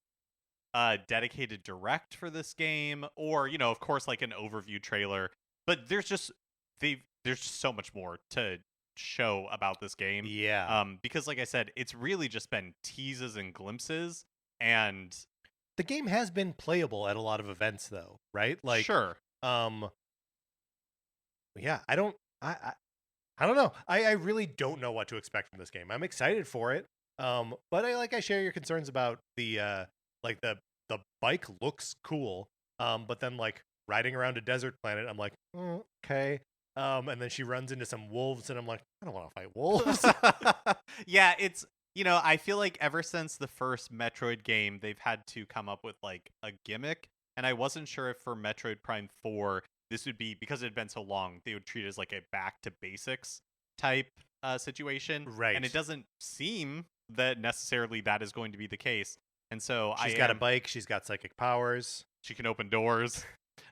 dedicated direct for this game, or of course like an overview trailer, but there's just so much more to show about this game. Because like I said, it's really just been teases and glimpses, and the game has been playable at a lot of events though, right? Like sure. Yeah, I don't know. I really don't know what to expect from this game. I'm excited for it. But I share your concerns about the the bike looks cool. But then like riding around a desert planet, I'm like, okay. And then she runs into some wolves, and I'm like, I don't want to fight wolves. Yeah, it's I feel like ever since the first Metroid game, they've had to come up with like a gimmick, and I wasn't sure if for Metroid Prime 4 this would be, because it had been so long, they would treat it as like a back to basics type situation, right? And it doesn't seem that necessarily that is going to be the case. And so she's got a bike, she's got psychic powers, she can open doors.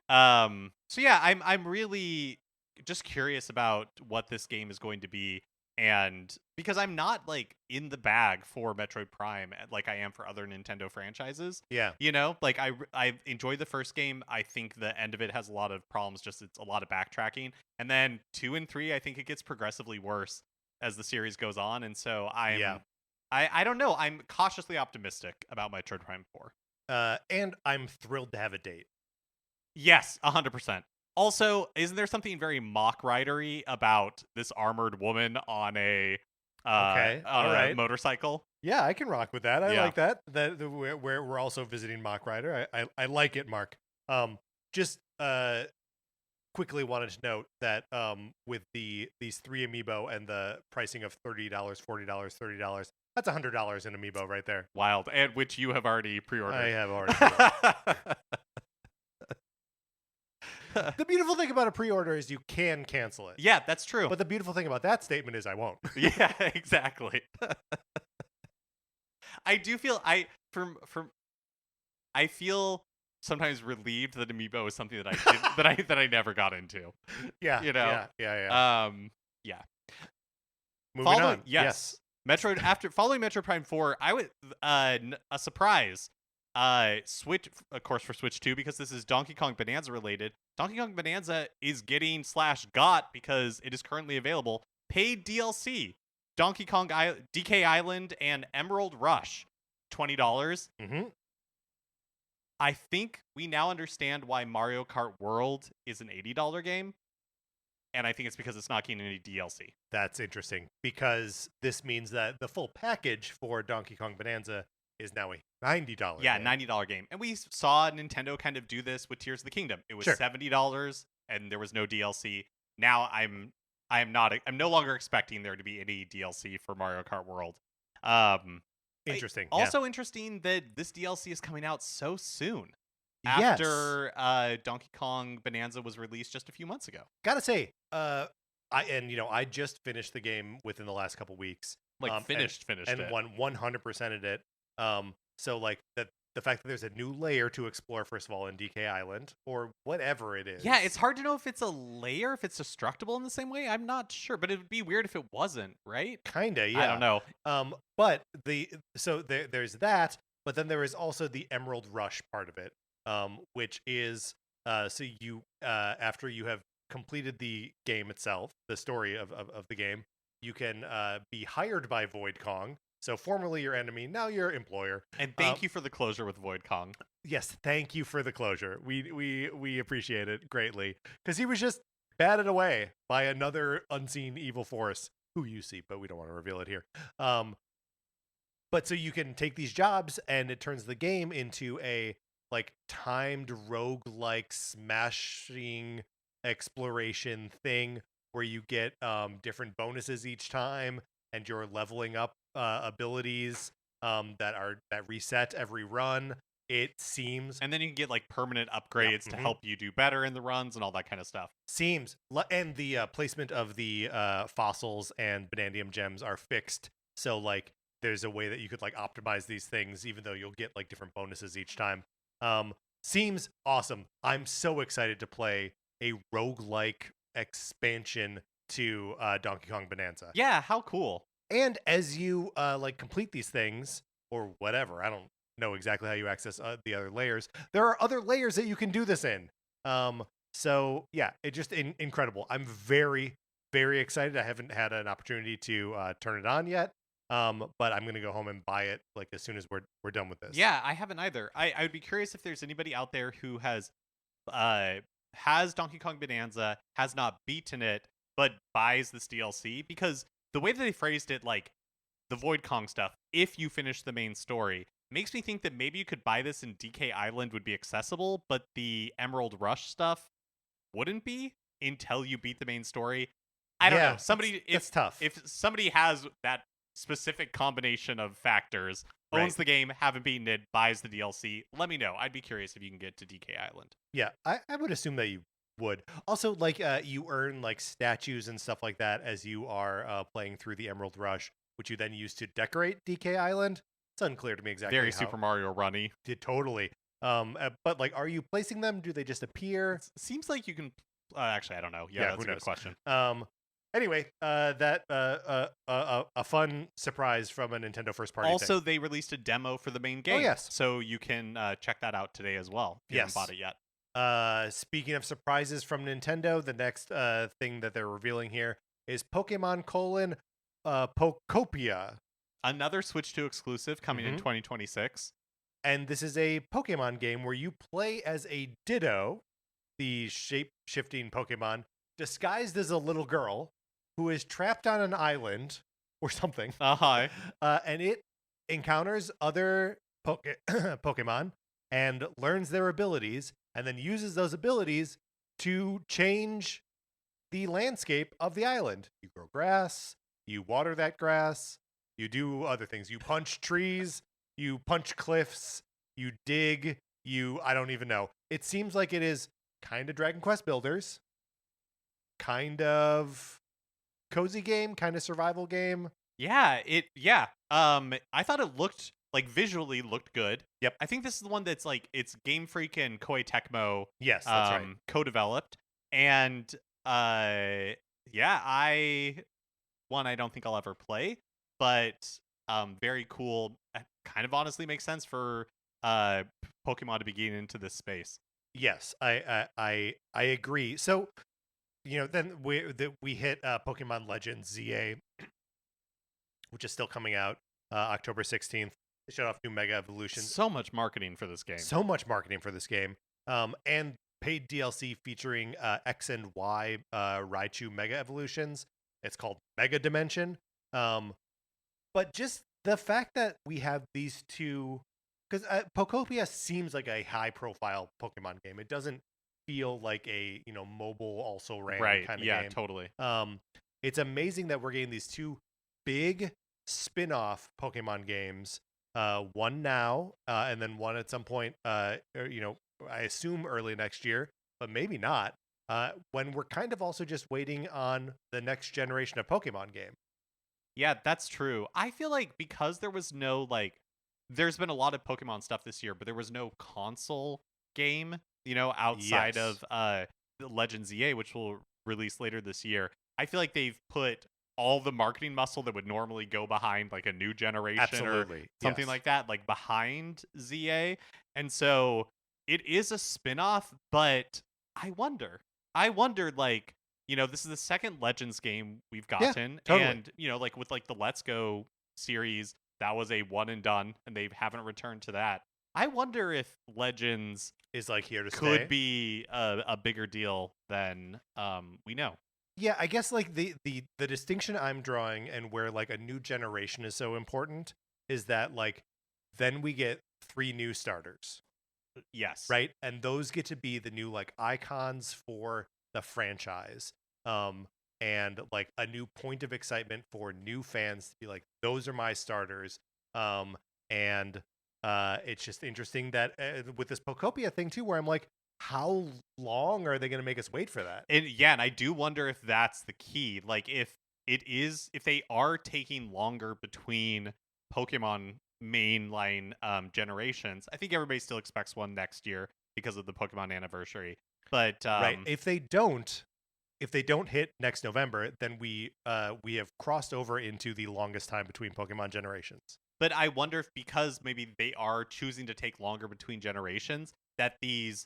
So yeah, I'm really just curious about what this game is going to be, and because I'm not like in the bag for Metroid Prime like I am for other Nintendo franchises. Yeah, like I enjoyed the first game. I think the end of it has a lot of problems, just it's a lot of backtracking, and then 2 and 3 I think it gets progressively worse as the series goes on, and so I don't know, I'm cautiously optimistic about Metroid Prime 4. And I'm thrilled to have a date. Yes, 100%. Also, isn't there something very mock ridery about this armored woman on a motorcycle? Yeah, I can rock with that. I like that. We're also visiting Mock Rider. I like it, Mark. Just quickly wanted to note that with these 3 amiibo and the pricing of $30, $40, $30, that's $100 in amiibo right there. Wild, and which you have already pre-ordered. I have already pre-ordered. The beautiful thing about a pre-order is you can cancel it. Yeah, that's true. But the beautiful thing about that statement is I won't. Yeah, exactly. I do feel I feel sometimes relieved that amiibo is something that I did, that I never got into. Yeah. Yeah. Yeah. Yeah. Moving on. Yes. Metroid after following Metroid Prime 4, I would a surprise. Switch, of course, for Switch 2 because this is Donkey Kong Bonanza related. Donkey Kong Bonanza is getting / got because it is currently available paid DLC. Donkey Kong DK Island and Emerald Rush, $20. Mm-hmm. I think we now understand why Mario Kart World is an $80 game. And I think it's because it's not getting any DLC. That's interesting because this means that the full package for Donkey Kong Bonanza is now a $90 Yeah, game. $90 game. And we saw Nintendo kind of do this with Tears of the Kingdom. It was Sure. $70 and there was no DLC. Now I'm no longer expecting there to be any DLC for Mario Kart World. Interesting. Also interesting that this DLC is coming out so soon. Yes. After Donkey Kong Bonanza was released just a few months ago. Gotta say, I just finished the game within the last couple weeks. Finished and it. 100%ed it. So like the fact that there's a new layer to explore, first of all, in DK Island or whatever it is. Yeah, it's hard to know if it's a layer, if it's destructible in the same way. I'm not sure, but it would be weird if it wasn't, right? Kinda, yeah. I don't know. But there's that, but then there is also the Emerald Rush part of it. Which is so you after you have completed the game itself, the story of the game, you can be hired by Void Kong. So formerly your enemy, now your employer. And thank you for the closure with Void Kong. Yes, thank you for the closure. We appreciate it greatly because he was just batted away by another unseen evil force who you see, but we don't want to reveal it here. But so you can take these jobs, and it turns the game into a like timed roguelike smashing exploration thing where you get different bonuses each time, and you're leveling up abilities that reset every run. It seems, and then you can get like permanent upgrades to help you do better in the runs and all that kind of stuff. And the placement of the fossils and Banandium gems are fixed, so like there's a way that you could like optimize these things, even though you'll get like different bonuses each time. Seems awesome. I'm so excited to play a roguelike expansion to Donkey Kong Bonanza. Yeah, how cool. And as you like complete these things or whatever, I don't know exactly how you access the other layers. There are other layers that you can do this in. So yeah, it just incredible. I'm very, very excited. I haven't had an opportunity to turn it on yet. But I'm gonna go home and buy it like as soon as we're done with this. Yeah, I haven't either. I would be curious if there's anybody out there who has Donkey Kong Bonanza, has not beaten it, but buys this DLC, because the way that they phrased it, like the Void Kong stuff, if you finish the main story, makes me think that maybe you could buy this in DK Island would be accessible, but the Emerald Rush stuff wouldn't be until you beat the main story. I don't know. It's tough. If somebody has that specific combination of factors, owns the game, haven't beaten it, buys the DLC, let me know. I'd be curious if you can get to DK Island. Yeah, I would assume that you would. Also, like you earn like statues and stuff like that as you are playing through the Emerald Rush, which you then use to decorate DK Island. It's unclear to me exactly. Very Super Mario runny. Totally. But like, are you placing them? Do they just appear? Seems like you can. Actually, I don't know. Yeah, that's a good question. Anyway, that a fun surprise from a Nintendo first party. Also, they released a demo for the main game. Oh, yes. So you can check that out today as well if you haven't bought it yet. Speaking of surprises from Nintendo, the next thing that they're revealing here is Pokemon Pokopia. Another Switch 2 exclusive coming in 2026. And this is a Pokemon game where you play as a Ditto, the shape-shifting Pokemon, disguised as a little girl who is trapped on an island or something. And it encounters other Pokemon and learns their abilities and then uses those abilities to change the landscape of the island. You grow grass, you water that grass, you do other things. You punch trees, you punch cliffs, you dig, I don't even know. It seems like it is kind of Dragon Quest Builders, kind of cozy game, kind of survival game. I thought it looked like visually looked good. Yep. I think this is the one that's like it's Game Freak and Koei Tecmo. Yes, that's right. Co-developed. And I don't think I'll ever play, but very cool. Kind of honestly makes sense for Pokemon to be getting into this space. Yes, I agree. So, then we hit Pokemon Legends ZA, which is still coming out October 16th. They showed off new Mega Evolutions. So much marketing for this game. So much marketing for this game. And paid DLC featuring X and Y Raichu Mega Evolutions. It's called Mega Dimension. But just the fact that we have these two, because Pokopia seems like a high-profile Pokemon game. It doesn't feel like a mobile also ran kind of game. Yeah, totally. It's amazing that we're getting these two big spin-off Pokemon games. One now, and then one at some point. I assume early next year, but maybe not. When we're kind of also just waiting on the next generation of Pokemon game. Yeah, that's true. I feel like because there was no there's been a lot of Pokemon stuff this year, but there was no console game, outside of Legends EA, which will release later this year. I feel like they've put all the marketing muscle that would normally go behind like a new generation or something like that, like behind ZA. And so it is a spin-off, but I wonder like, this is the second Legends game we've gotten. Totally. And, with the Let's Go series, that was a one and done, and they haven't returned to that. I wonder if Legends is like here to could be a bigger deal than we know. Yeah, I guess like the distinction I'm drawing and where like a new generation is so important is that like then we get 3 new starters. Yes. Right? And those get to be the new like icons for the franchise. And like a new point of excitement for new fans to be like, those are my starters. And it's just interesting that with this Pokopia thing too, where I'm like, how long are they going to make us wait for that? And I do wonder if that's the key. Like if they are taking longer between Pokemon mainline generations, I think everybody still expects one next year because of the Pokemon anniversary. But right, if they don't hit next November, then we have crossed over into the longest time between Pokemon generations. But I wonder if because maybe they are choosing to take longer between generations, that these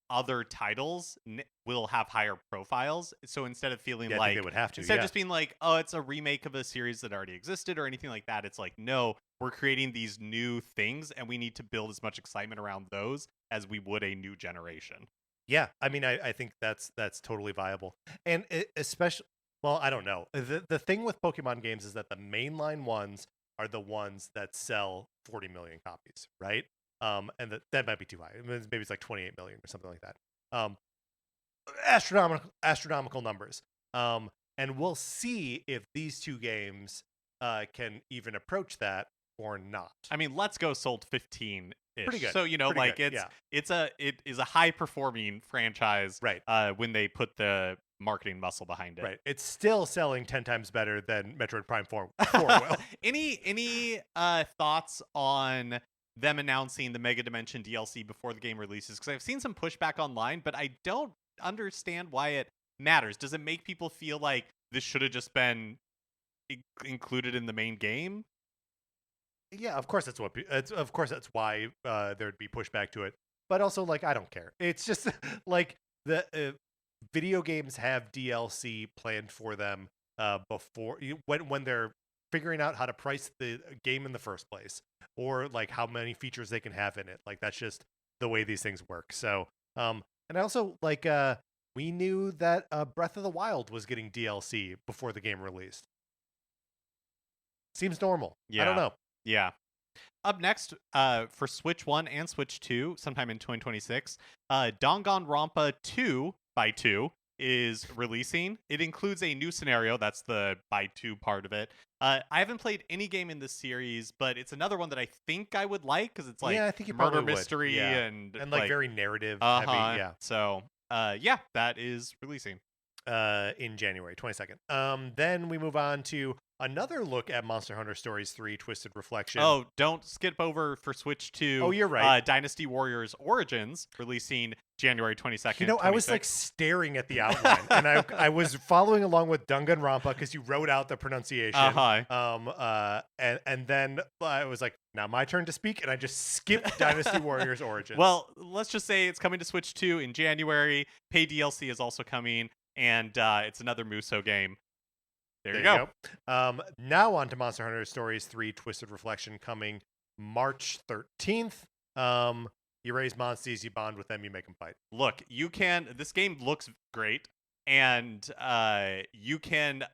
other titles will have higher profiles. So instead of feeling like I think they would have to, instead of just being like, oh, it's a remake of a series that already existed or anything like that, it's like, no, we're creating these new things and we need to build as much excitement around those as we would a new generation. Yeah, I mean, I think that's totally viable, and especially, well, I don't know. The thing with Pokemon games is that the mainline ones are the ones that sell 40 million copies, right? And that might be too high. Maybe it's like 28 million or something like that. Astronomical numbers. And we'll see if these two games can even approach that or not. I mean, Let's Go sold 15. Pretty good. So Pretty good. it is a high performing franchise, right? When they put the marketing muscle behind it, right? It's still selling 10 times better than Metroid Prime 4 will. Any thoughts on them announcing the Mega Dimension DLC before the game releases? Because I've seen some pushback online, but I don't understand why it matters. Does it make people feel like this should have just been included in the main game? Yeah, of course that's why there'd be pushback to it. But also, like, I don't care. It's just like the video games have DLC planned for them before when they're figuring out how to price the game in the first place, or like how many features they can have in it. Like that's just the way these things work. So, and I also like we knew that Breath of the Wild was getting DLC before the game released. Seems normal. Yeah. I don't know. Yeah. Up next, for Switch 1 and Switch 2, sometime in 2026, Danganronpa 2x2 is releasing. It includes a new scenario. That's the by 2 part of it. I haven't played any game in this series, but it's another one that I think I would like because it's like I think you murder probably mystery would. and like very narrative heavy. Yeah. So, that is releasing in January 22nd. Then we move on to Another look at Monster Hunter Stories 3 Twisted Reflection. Oh, don't skip over for Switch 2. Oh, you're right. Dynasty Warriors Origins, releasing January 22nd. I was like staring at the outline, and I was following along with Danganronpa because you wrote out the pronunciation. And then I was like, now my turn to speak, and I just skipped Dynasty Warriors Origins. Well, let's just say it's coming to Switch 2 in January. Pay DLC is also coming, and it's another Muso game. There you go. Now on to Monster Hunter Stories 3 Twisted Reflection, coming March 13th. You raise monsters, you bond with them, you make them fight. Look, this game looks great, and you can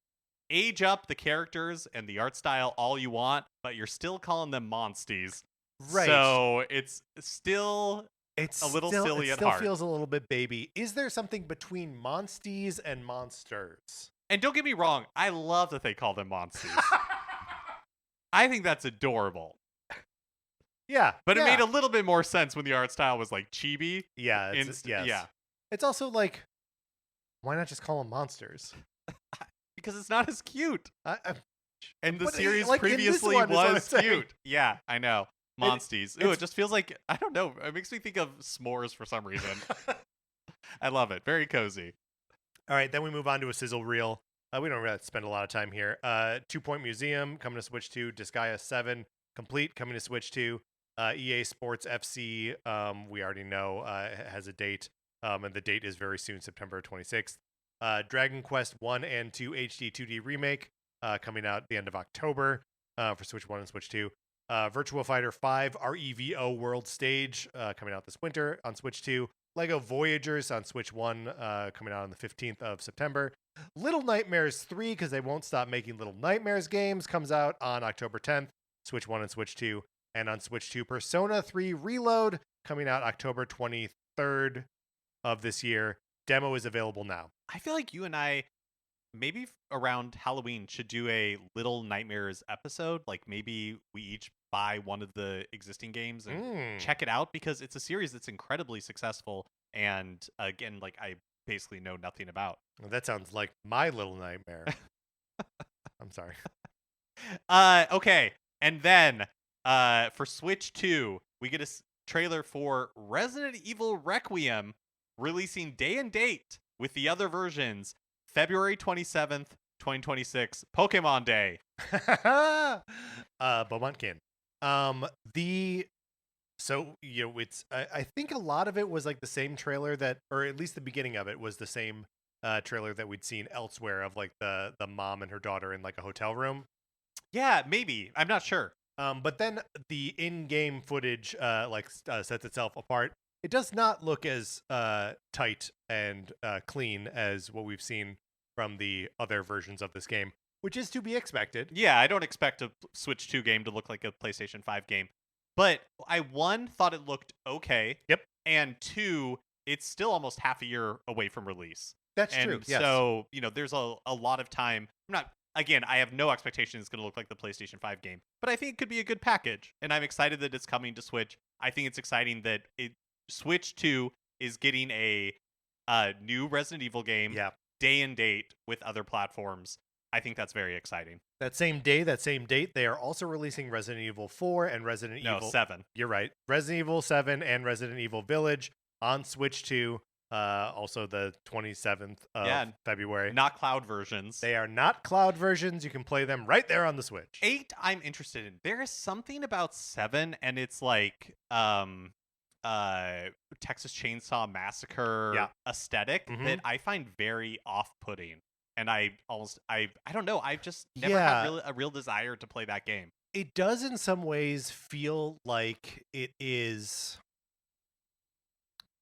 age up the characters and the art style all you want, but you're still calling them monsters. Right. So it's still a little silly at heart. It still feels a little bit baby. Is there something between monsters and monsters? And don't get me wrong, I love that they call them monsters. I think that's adorable. Yeah. But it made a little bit more sense when the art style was like chibi. Yeah. Yeah. It's also like, why not just call them monsters? Because it's not as cute. And the series like, previously was cute. Yeah, I know. Monsters. Ooh, it just feels like, I don't know. It makes me think of s'mores for some reason. I love it. Very cozy. All right, then we move on to a sizzle reel. We don't really spend a lot of time here. 2 Point Museum coming to Switch 2. Disgaea 7 Complete coming to Switch 2. EA Sports FC, we already know, has a date, and the date is very soon, September 26th. Dragon Quest 1 and 2 HD 2D Remake coming out the end of October for Switch 1 and Switch 2. Virtua Fighter 5 REVO World Stage coming out this winter on Switch 2. Lego Voyagers on Switch 1 coming out on the 15th of September. Little Nightmares 3, because they won't stop making Little Nightmares games, comes out on October 10th, Switch 1 and Switch 2. And on Switch 2, Persona 3 Reload coming out October 23rd of this year. Demo is available now. I feel like you and I, maybe around Halloween, should do a Little Nightmares episode. Like maybe we each buy one of the existing games and check it out, because it's a series that's incredibly successful, and again, like I basically know nothing about. Well, that sounds like my little nightmare. I'm sorry. Okay, and then for Switch 2, we get a trailer for Resident Evil Requiem, releasing day and date with the other versions, February 27th, 2026, Pokemon Day. Bomonkin. It's I think a lot of it was like the same trailer that, or at least the beginning of it was the same trailer that we'd seen elsewhere of like the mom and her daughter in like a hotel room. Yeah, maybe. I'm not sure. But then the in-game footage sets itself apart. It does not look as tight and clean as what we've seen from the other versions of this game, which is to be expected. Yeah, I don't expect a Switch 2 game to look like a PlayStation 5 game. But I, one, thought it looked okay. Yep. And two, it's still almost half a year away from release. That's true. Yes. So, there's a lot of time. I have no expectation it's going to look like the PlayStation 5 game. But I think it could be a good package. And I'm excited that it's coming to Switch. I think it's exciting that Switch 2 is getting a new Resident Evil game day and date with other platforms. I think that's very exciting. That same date, they are also releasing Resident Evil 4 and Resident Evil 7. You're right. Resident Evil 7 and Resident Evil Village on Switch 2. Also the 27th of February. Not cloud versions. They are not cloud versions. You can play them right there on the Switch. 8, I'm interested in. There is something about 7, and it's like Texas Chainsaw Massacre aesthetic that I find very off-putting. And I don't know. I've just never had a real desire to play that game. It does in some ways feel like it is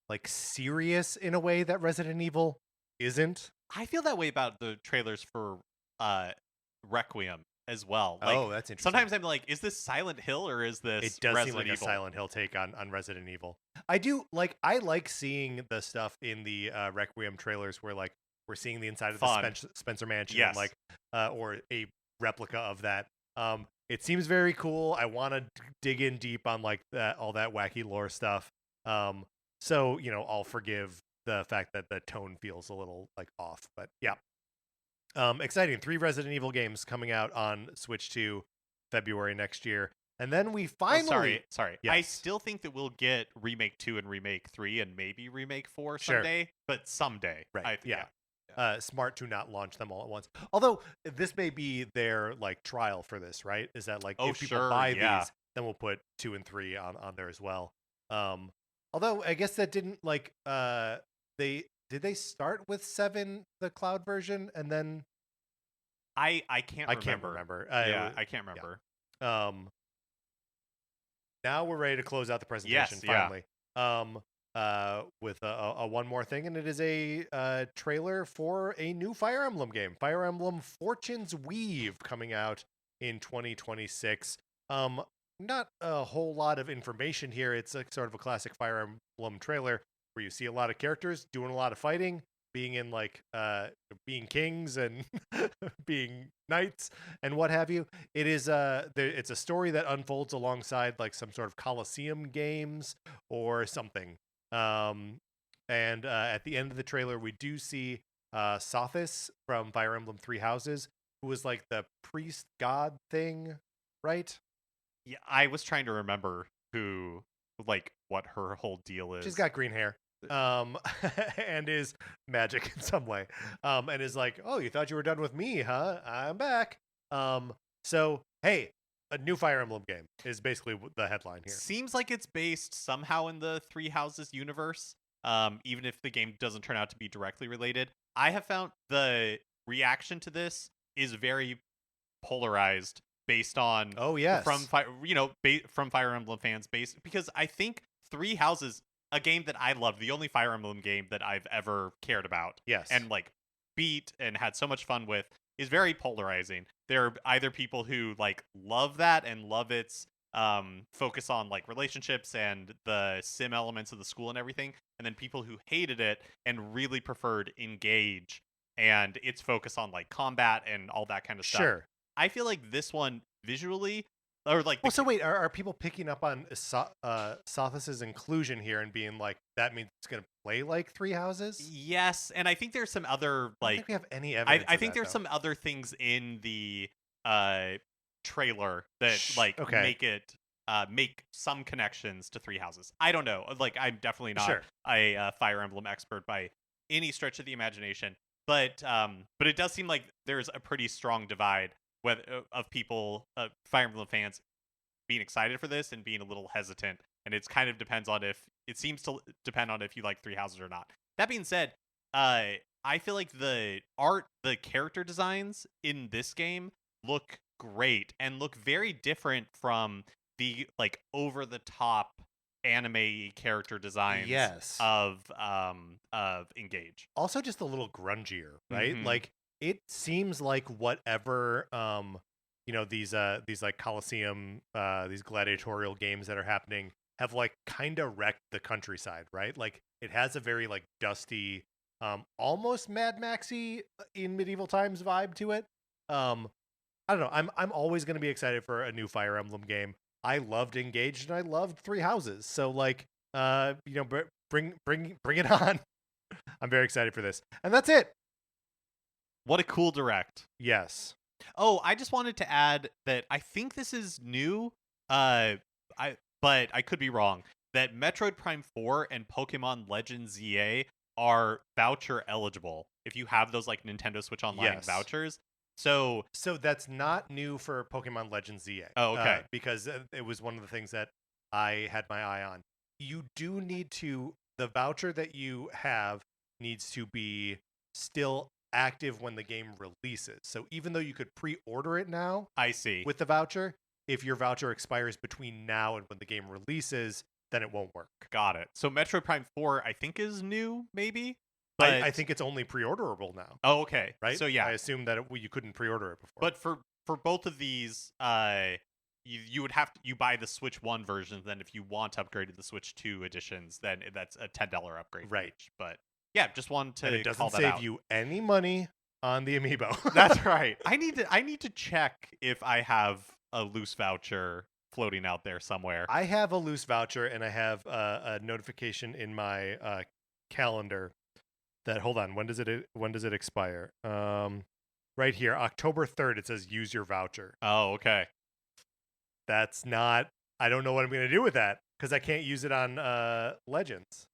like serious in a way that Resident Evil isn't. I feel that way about the trailers for Requiem as well. Like, that's interesting. Sometimes I'm like, is this Silent Hill or is this It does Resident seem like Evil? a Silent Hill take on Resident Evil. I like seeing the stuff in the Requiem trailers where like we're seeing the inside of the Spencer Mansion, and like or a replica of that. It seems very cool. I want to dig in deep on like all that wacky lore stuff. So I'll forgive the fact that the tone feels a little like off, but yeah. Exciting. 3 Resident Evil games coming out on Switch 2 February next year. And then we finally... sorry. Yes. I still think that we'll get Remake 2 and Remake 3 and maybe Remake 4 Sure. someday, but someday. Right. Yeah. Smart to not launch them all at once. Although this may be their like trial for this, right? Is that like if people buy these, then we'll put 2 and 3 on there as well. Although I guess that didn't like they start with 7 the cloud version and then I can't remember. I can't remember. Yeah. Now we're ready to close out the presentation finally. With a one more thing, and it is a trailer for a new Fire Emblem game, Fire Emblem Fortune's Weave, coming out in 2026. Not a whole lot of information here. It's a sort of a classic Fire Emblem trailer where you see a lot of characters doing a lot of fighting, being in like being kings and being knights and what have you. It is it's a story that unfolds alongside like some sort of Colosseum games or something. And at the end of the trailer, we do see Sothis from Fire Emblem Three Houses, who was like the priest god thing, right? Yeah, I was trying to remember who, like, what her whole deal is. She's got green hair. And is magic in some way. And is like, oh, you thought you were done with me, huh? I'm back. So, hey, a new Fire Emblem game is basically the headline here. Seems like it's based somehow in the Three Houses universe, even if the game doesn't turn out to be directly related. I have found the reaction to this is very polarized based on from Fire Emblem fans, because I think Three Houses, a game that I love, the only Fire Emblem game that I've ever cared about, and like beat and had so much fun with, is very polarizing. There are either people who like love that and love its focus on like relationships and the sim elements of the school and everything, and then people who hated it and really preferred Engage and its focus on like combat and all that kind of stuff. Sure. I feel like this one visually, or like... Well, so wait, are people picking up on Sothis's inclusion here and being like, that means it's going to play like Three Houses? Yes, and I think there's some other like... I don't think we have any evidence I think that, there's some other things in the trailer that like make some connections to Three Houses. I don't know. Like, I'm definitely not a Fire Emblem expert by any stretch of the imagination, but it does seem like there's a pretty strong divide of people, Fire Emblem fans, being excited for this and being a little hesitant, and it seems to depend on if you like Three Houses or not. That being said, I feel like the character designs in this game look great and look very different from the like over the top anime character designs of Engage. Also just a little grungier, right? Mm-hmm. Like, it seems like whatever these like Colosseum, these gladiatorial games that are happening have like kind of wrecked the countryside, right? Like, it has a very like dusty, almost Mad Maxy in medieval times vibe to it. I don't know. I'm always going to be excited for a new Fire Emblem game. I loved Engaged and I loved Three Houses. So like, bring it on. I'm very excited for this. And that's it. What a cool direct. Yes. Oh, I just wanted to add that I think this is new, but I could be wrong, that Metroid Prime 4 and Pokemon Legends ZA are voucher eligible if you have those like Nintendo Switch Online vouchers. So that's not new for Pokemon Legends ZA. Oh, okay. Because it was one of the things that I had my eye on. You do need the voucher that you have needs to be still active when the game releases. So even though you could pre-order it now, I see, with the voucher, if your voucher expires between now and when the game releases, then it won't work. Got it. So Metroid Prime 4 I think is new, maybe? But I think it's only pre-orderable now. Oh, okay. Right? So yeah. I assume that you couldn't pre-order it before. But for both of these, you would have to buy the Switch 1 version, then if you want to upgrade to the Switch 2 editions, then that's a $10 upgrade. Right. But yeah, just wanted to and it doesn't call that save out. You any money on the amiibo. That's right. I need to check if I have a loose voucher floating out there somewhere. I have a loose voucher, and I have a notification in my calendar that, hold on, when does it expire? right here, October 3rd, it says use your voucher. Oh, okay. That's not, I don't know what I'm going to do with that because I can't use it on Legends.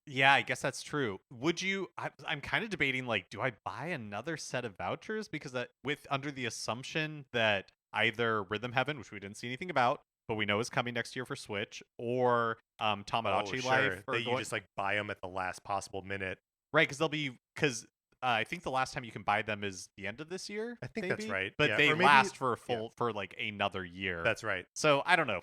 Yeah, I guess that's true. Would you? I'm kind of debating, like, do I buy another set of vouchers because that under the assumption that either Rhythm Heaven, which we didn't see anything about, but we know is coming next year for Switch, or Tomodachi Life, that you just like buy them at the last possible minute. Right, because I think the last time you can buy them is the end of this year. I think maybe? that's right. But Yeah, they or maybe- last for for like another year. That's right. So I don't know.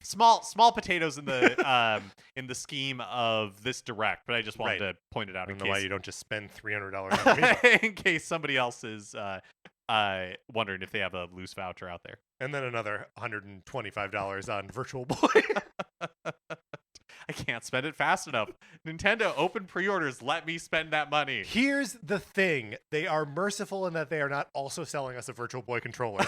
Small potatoes in the in the scheme of this direct, but I just wanted to point it out I in don't case know why you don't just spend $300 on Meetup. in case somebody else is wondering if they have a loose voucher out there. And then another $125 on Virtual Boy. I can't spend it fast enough. Nintendo, open pre-orders. Let me spend that money. Here's the thing. They are merciful in that they are not also selling us a Virtual Boy controller.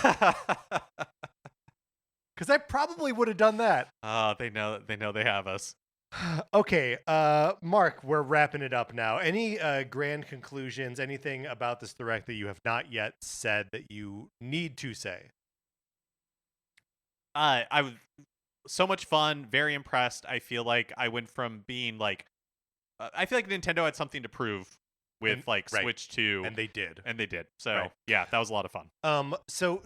Because I probably would have done that. Oh, they know they have us. Okay, Mark, we're wrapping it up now. Any grand conclusions, anything about this direct that you have not yet said that you need to say? So much fun, very impressed. I feel like I went from being like I feel like Nintendo had something to prove with Switch 2, and they did. So yeah, that was a lot of fun. So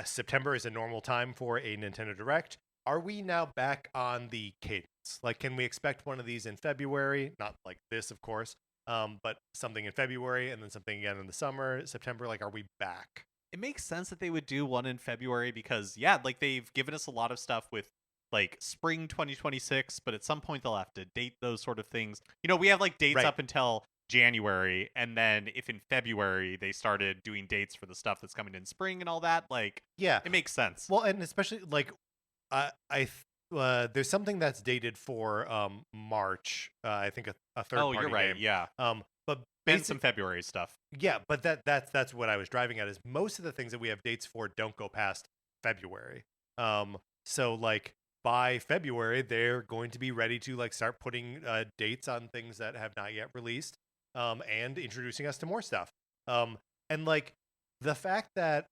September is a normal time for a Nintendo Direct. Are we now back on the cadence? Like, can we expect one of these in February? Not like this, of course, but something in February and then something again in the summer, September. Like, are we back? It makes sense that they would do one in February because, yeah, like they've given us a lot of stuff with like spring 2026, but at some point they'll have to date those sort of things. You know, we have like dates up until January, and then if in February they started doing dates for the stuff that's coming in spring and all that, like, yeah, it makes sense. Well, and especially like, there's something that's dated for March. I think a third. Oh, you're right. Game. Yeah. But and some February stuff. Yeah, but that's what I was driving at. Is most of the things that we have dates for don't go past February. So like by February they're going to be ready to like start putting dates on things that have not yet released, and introducing us to more stuff. And like the fact that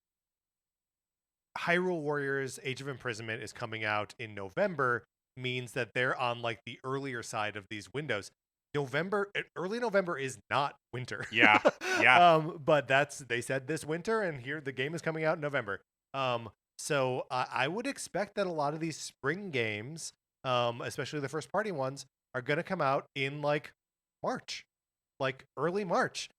Hyrule Warriors Age of Imprisonment is coming out in November means that they're on like the earlier side of these windows. Early November is not winter. Yeah. But they said this winter, and here the game is coming out in November. So I would expect that a lot of these spring games, especially the first party ones, are going to come out in like March, like early March.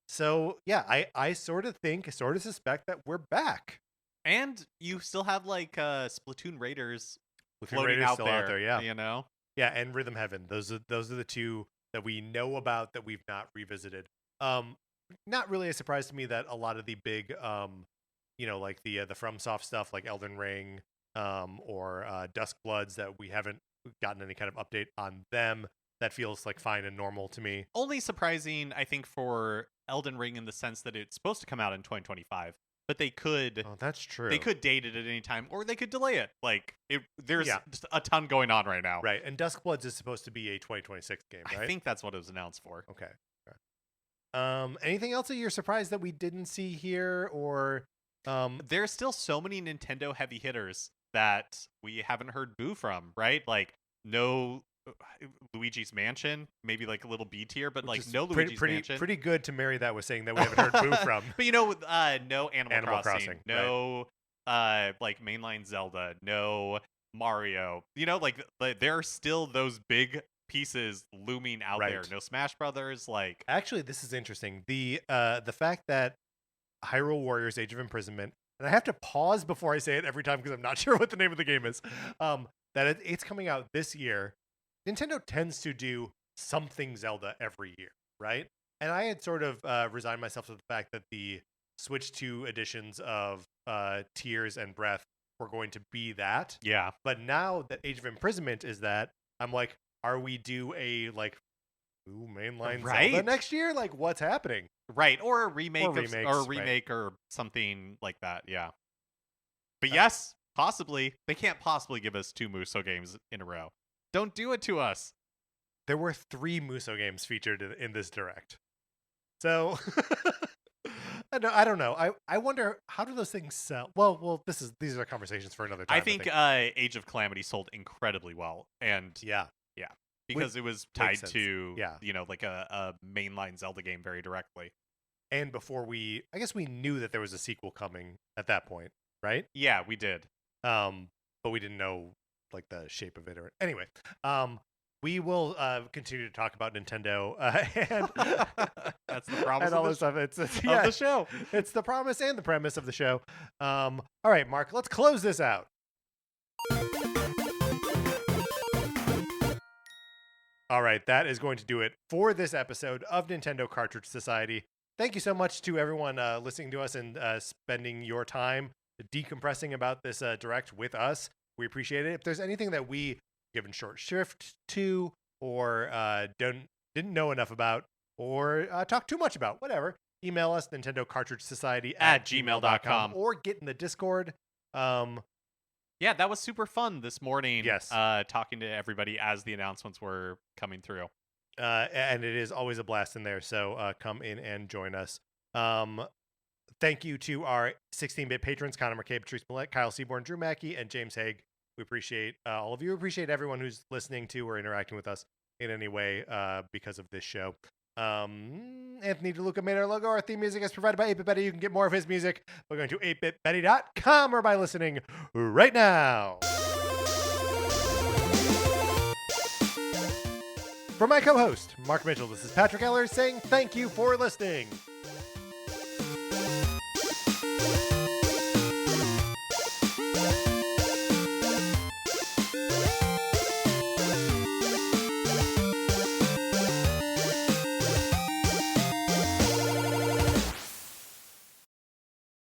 So yeah, I sort of suspect that we're back. And you still have like Splatoon Raiders floating out there, yeah. You know? Yeah, and Rhythm Heaven. Those are the two that we know about that we've not revisited. Not really a surprise to me that a lot of the big, like the FromSoft stuff, like Elden Ring, or Duskbloods, that we haven't gotten any kind of update on them. That feels like fine and normal to me. Only surprising, I think, for Elden Ring in the sense that it's supposed to come out in 2025. But they could. Oh, that's true. They could date it at any time, or they could delay it. Like there's just a ton going on right now. Right, and Duskbloods is supposed to be a 2026 game, right? I think that's what it was announced for. Okay. Anything else that you're surprised that we didn't see here, or there's still so many Nintendo heavy hitters that we haven't heard boo from, right? Like no Luigi's Mansion, maybe like a little B tier, but like no Luigi's Mansion. Pretty good to marry that with saying that we haven't heard boo from. But no Animal Crossing. No like mainline Zelda, no Mario. Like there are still those big pieces looming out there. No Smash Brothers. Like, actually, this is interesting. The fact that Hyrule Warriors Age of Imprisonment, and I have to pause before I say it every time because I'm not sure what the name of the game is, that it's coming out this year. Nintendo tends to do something Zelda every year, right? And I had sort of resigned myself to the fact that the Switch 2 editions of Tears and Breath were going to be that. Yeah. But now that Age of Imprisonment is that, I'm like, are we due a like mainline Zelda next year? Like, what's happening? Right, or a remake, or something like that. Yeah. But yes, possibly they can't possibly give us 2 Muso games in a row. Don't do it to us. There were 3 Muso games featured in this direct. So I don't know. I wonder, how do those things sell? Well, these are conversations for another time. I think Age of Calamity sold incredibly well, and yeah, because it was makes tied sense. to Yeah. like a mainline Zelda game very directly. And before I guess we knew that there was a sequel coming at that point, right? Yeah, we did. But we didn't know like the shape of it or anyway. We will continue to talk about Nintendo and That's the promise and all of this stuff. It's of the show. It's the promise and the premise of the show. All right, Mark, let's close this out. All right, that is going to do it for this episode of Nintendo Cartridge Society. Thank you so much to everyone listening to us and spending your time decompressing about this direct with us. We appreciate it. If there's anything that we given short shrift to or didn't know enough about or talk too much about, whatever, email us, Nintendo Cartridge Society at gmail.com or get in the Discord. Yeah, that was super fun this morning. Yes. Talking to everybody as the announcements were coming through. And it is always a blast in there. So come in and join us. Thank you to our 16-bit patrons, Connor McCabe, Patrice Millette, Kyle Seaborn, Drew Mackey, and James Haig. We appreciate all of you. We appreciate everyone who's listening to or interacting with us in any way because of this show. Anthony DeLuca made our logo. Our theme music is provided by 8-Bit Betty. You can get more of his music by going to 8bitbetty.com or by listening right now. For my co-host, Mark Mitchell, this is Patrick Eller saying thank you for listening.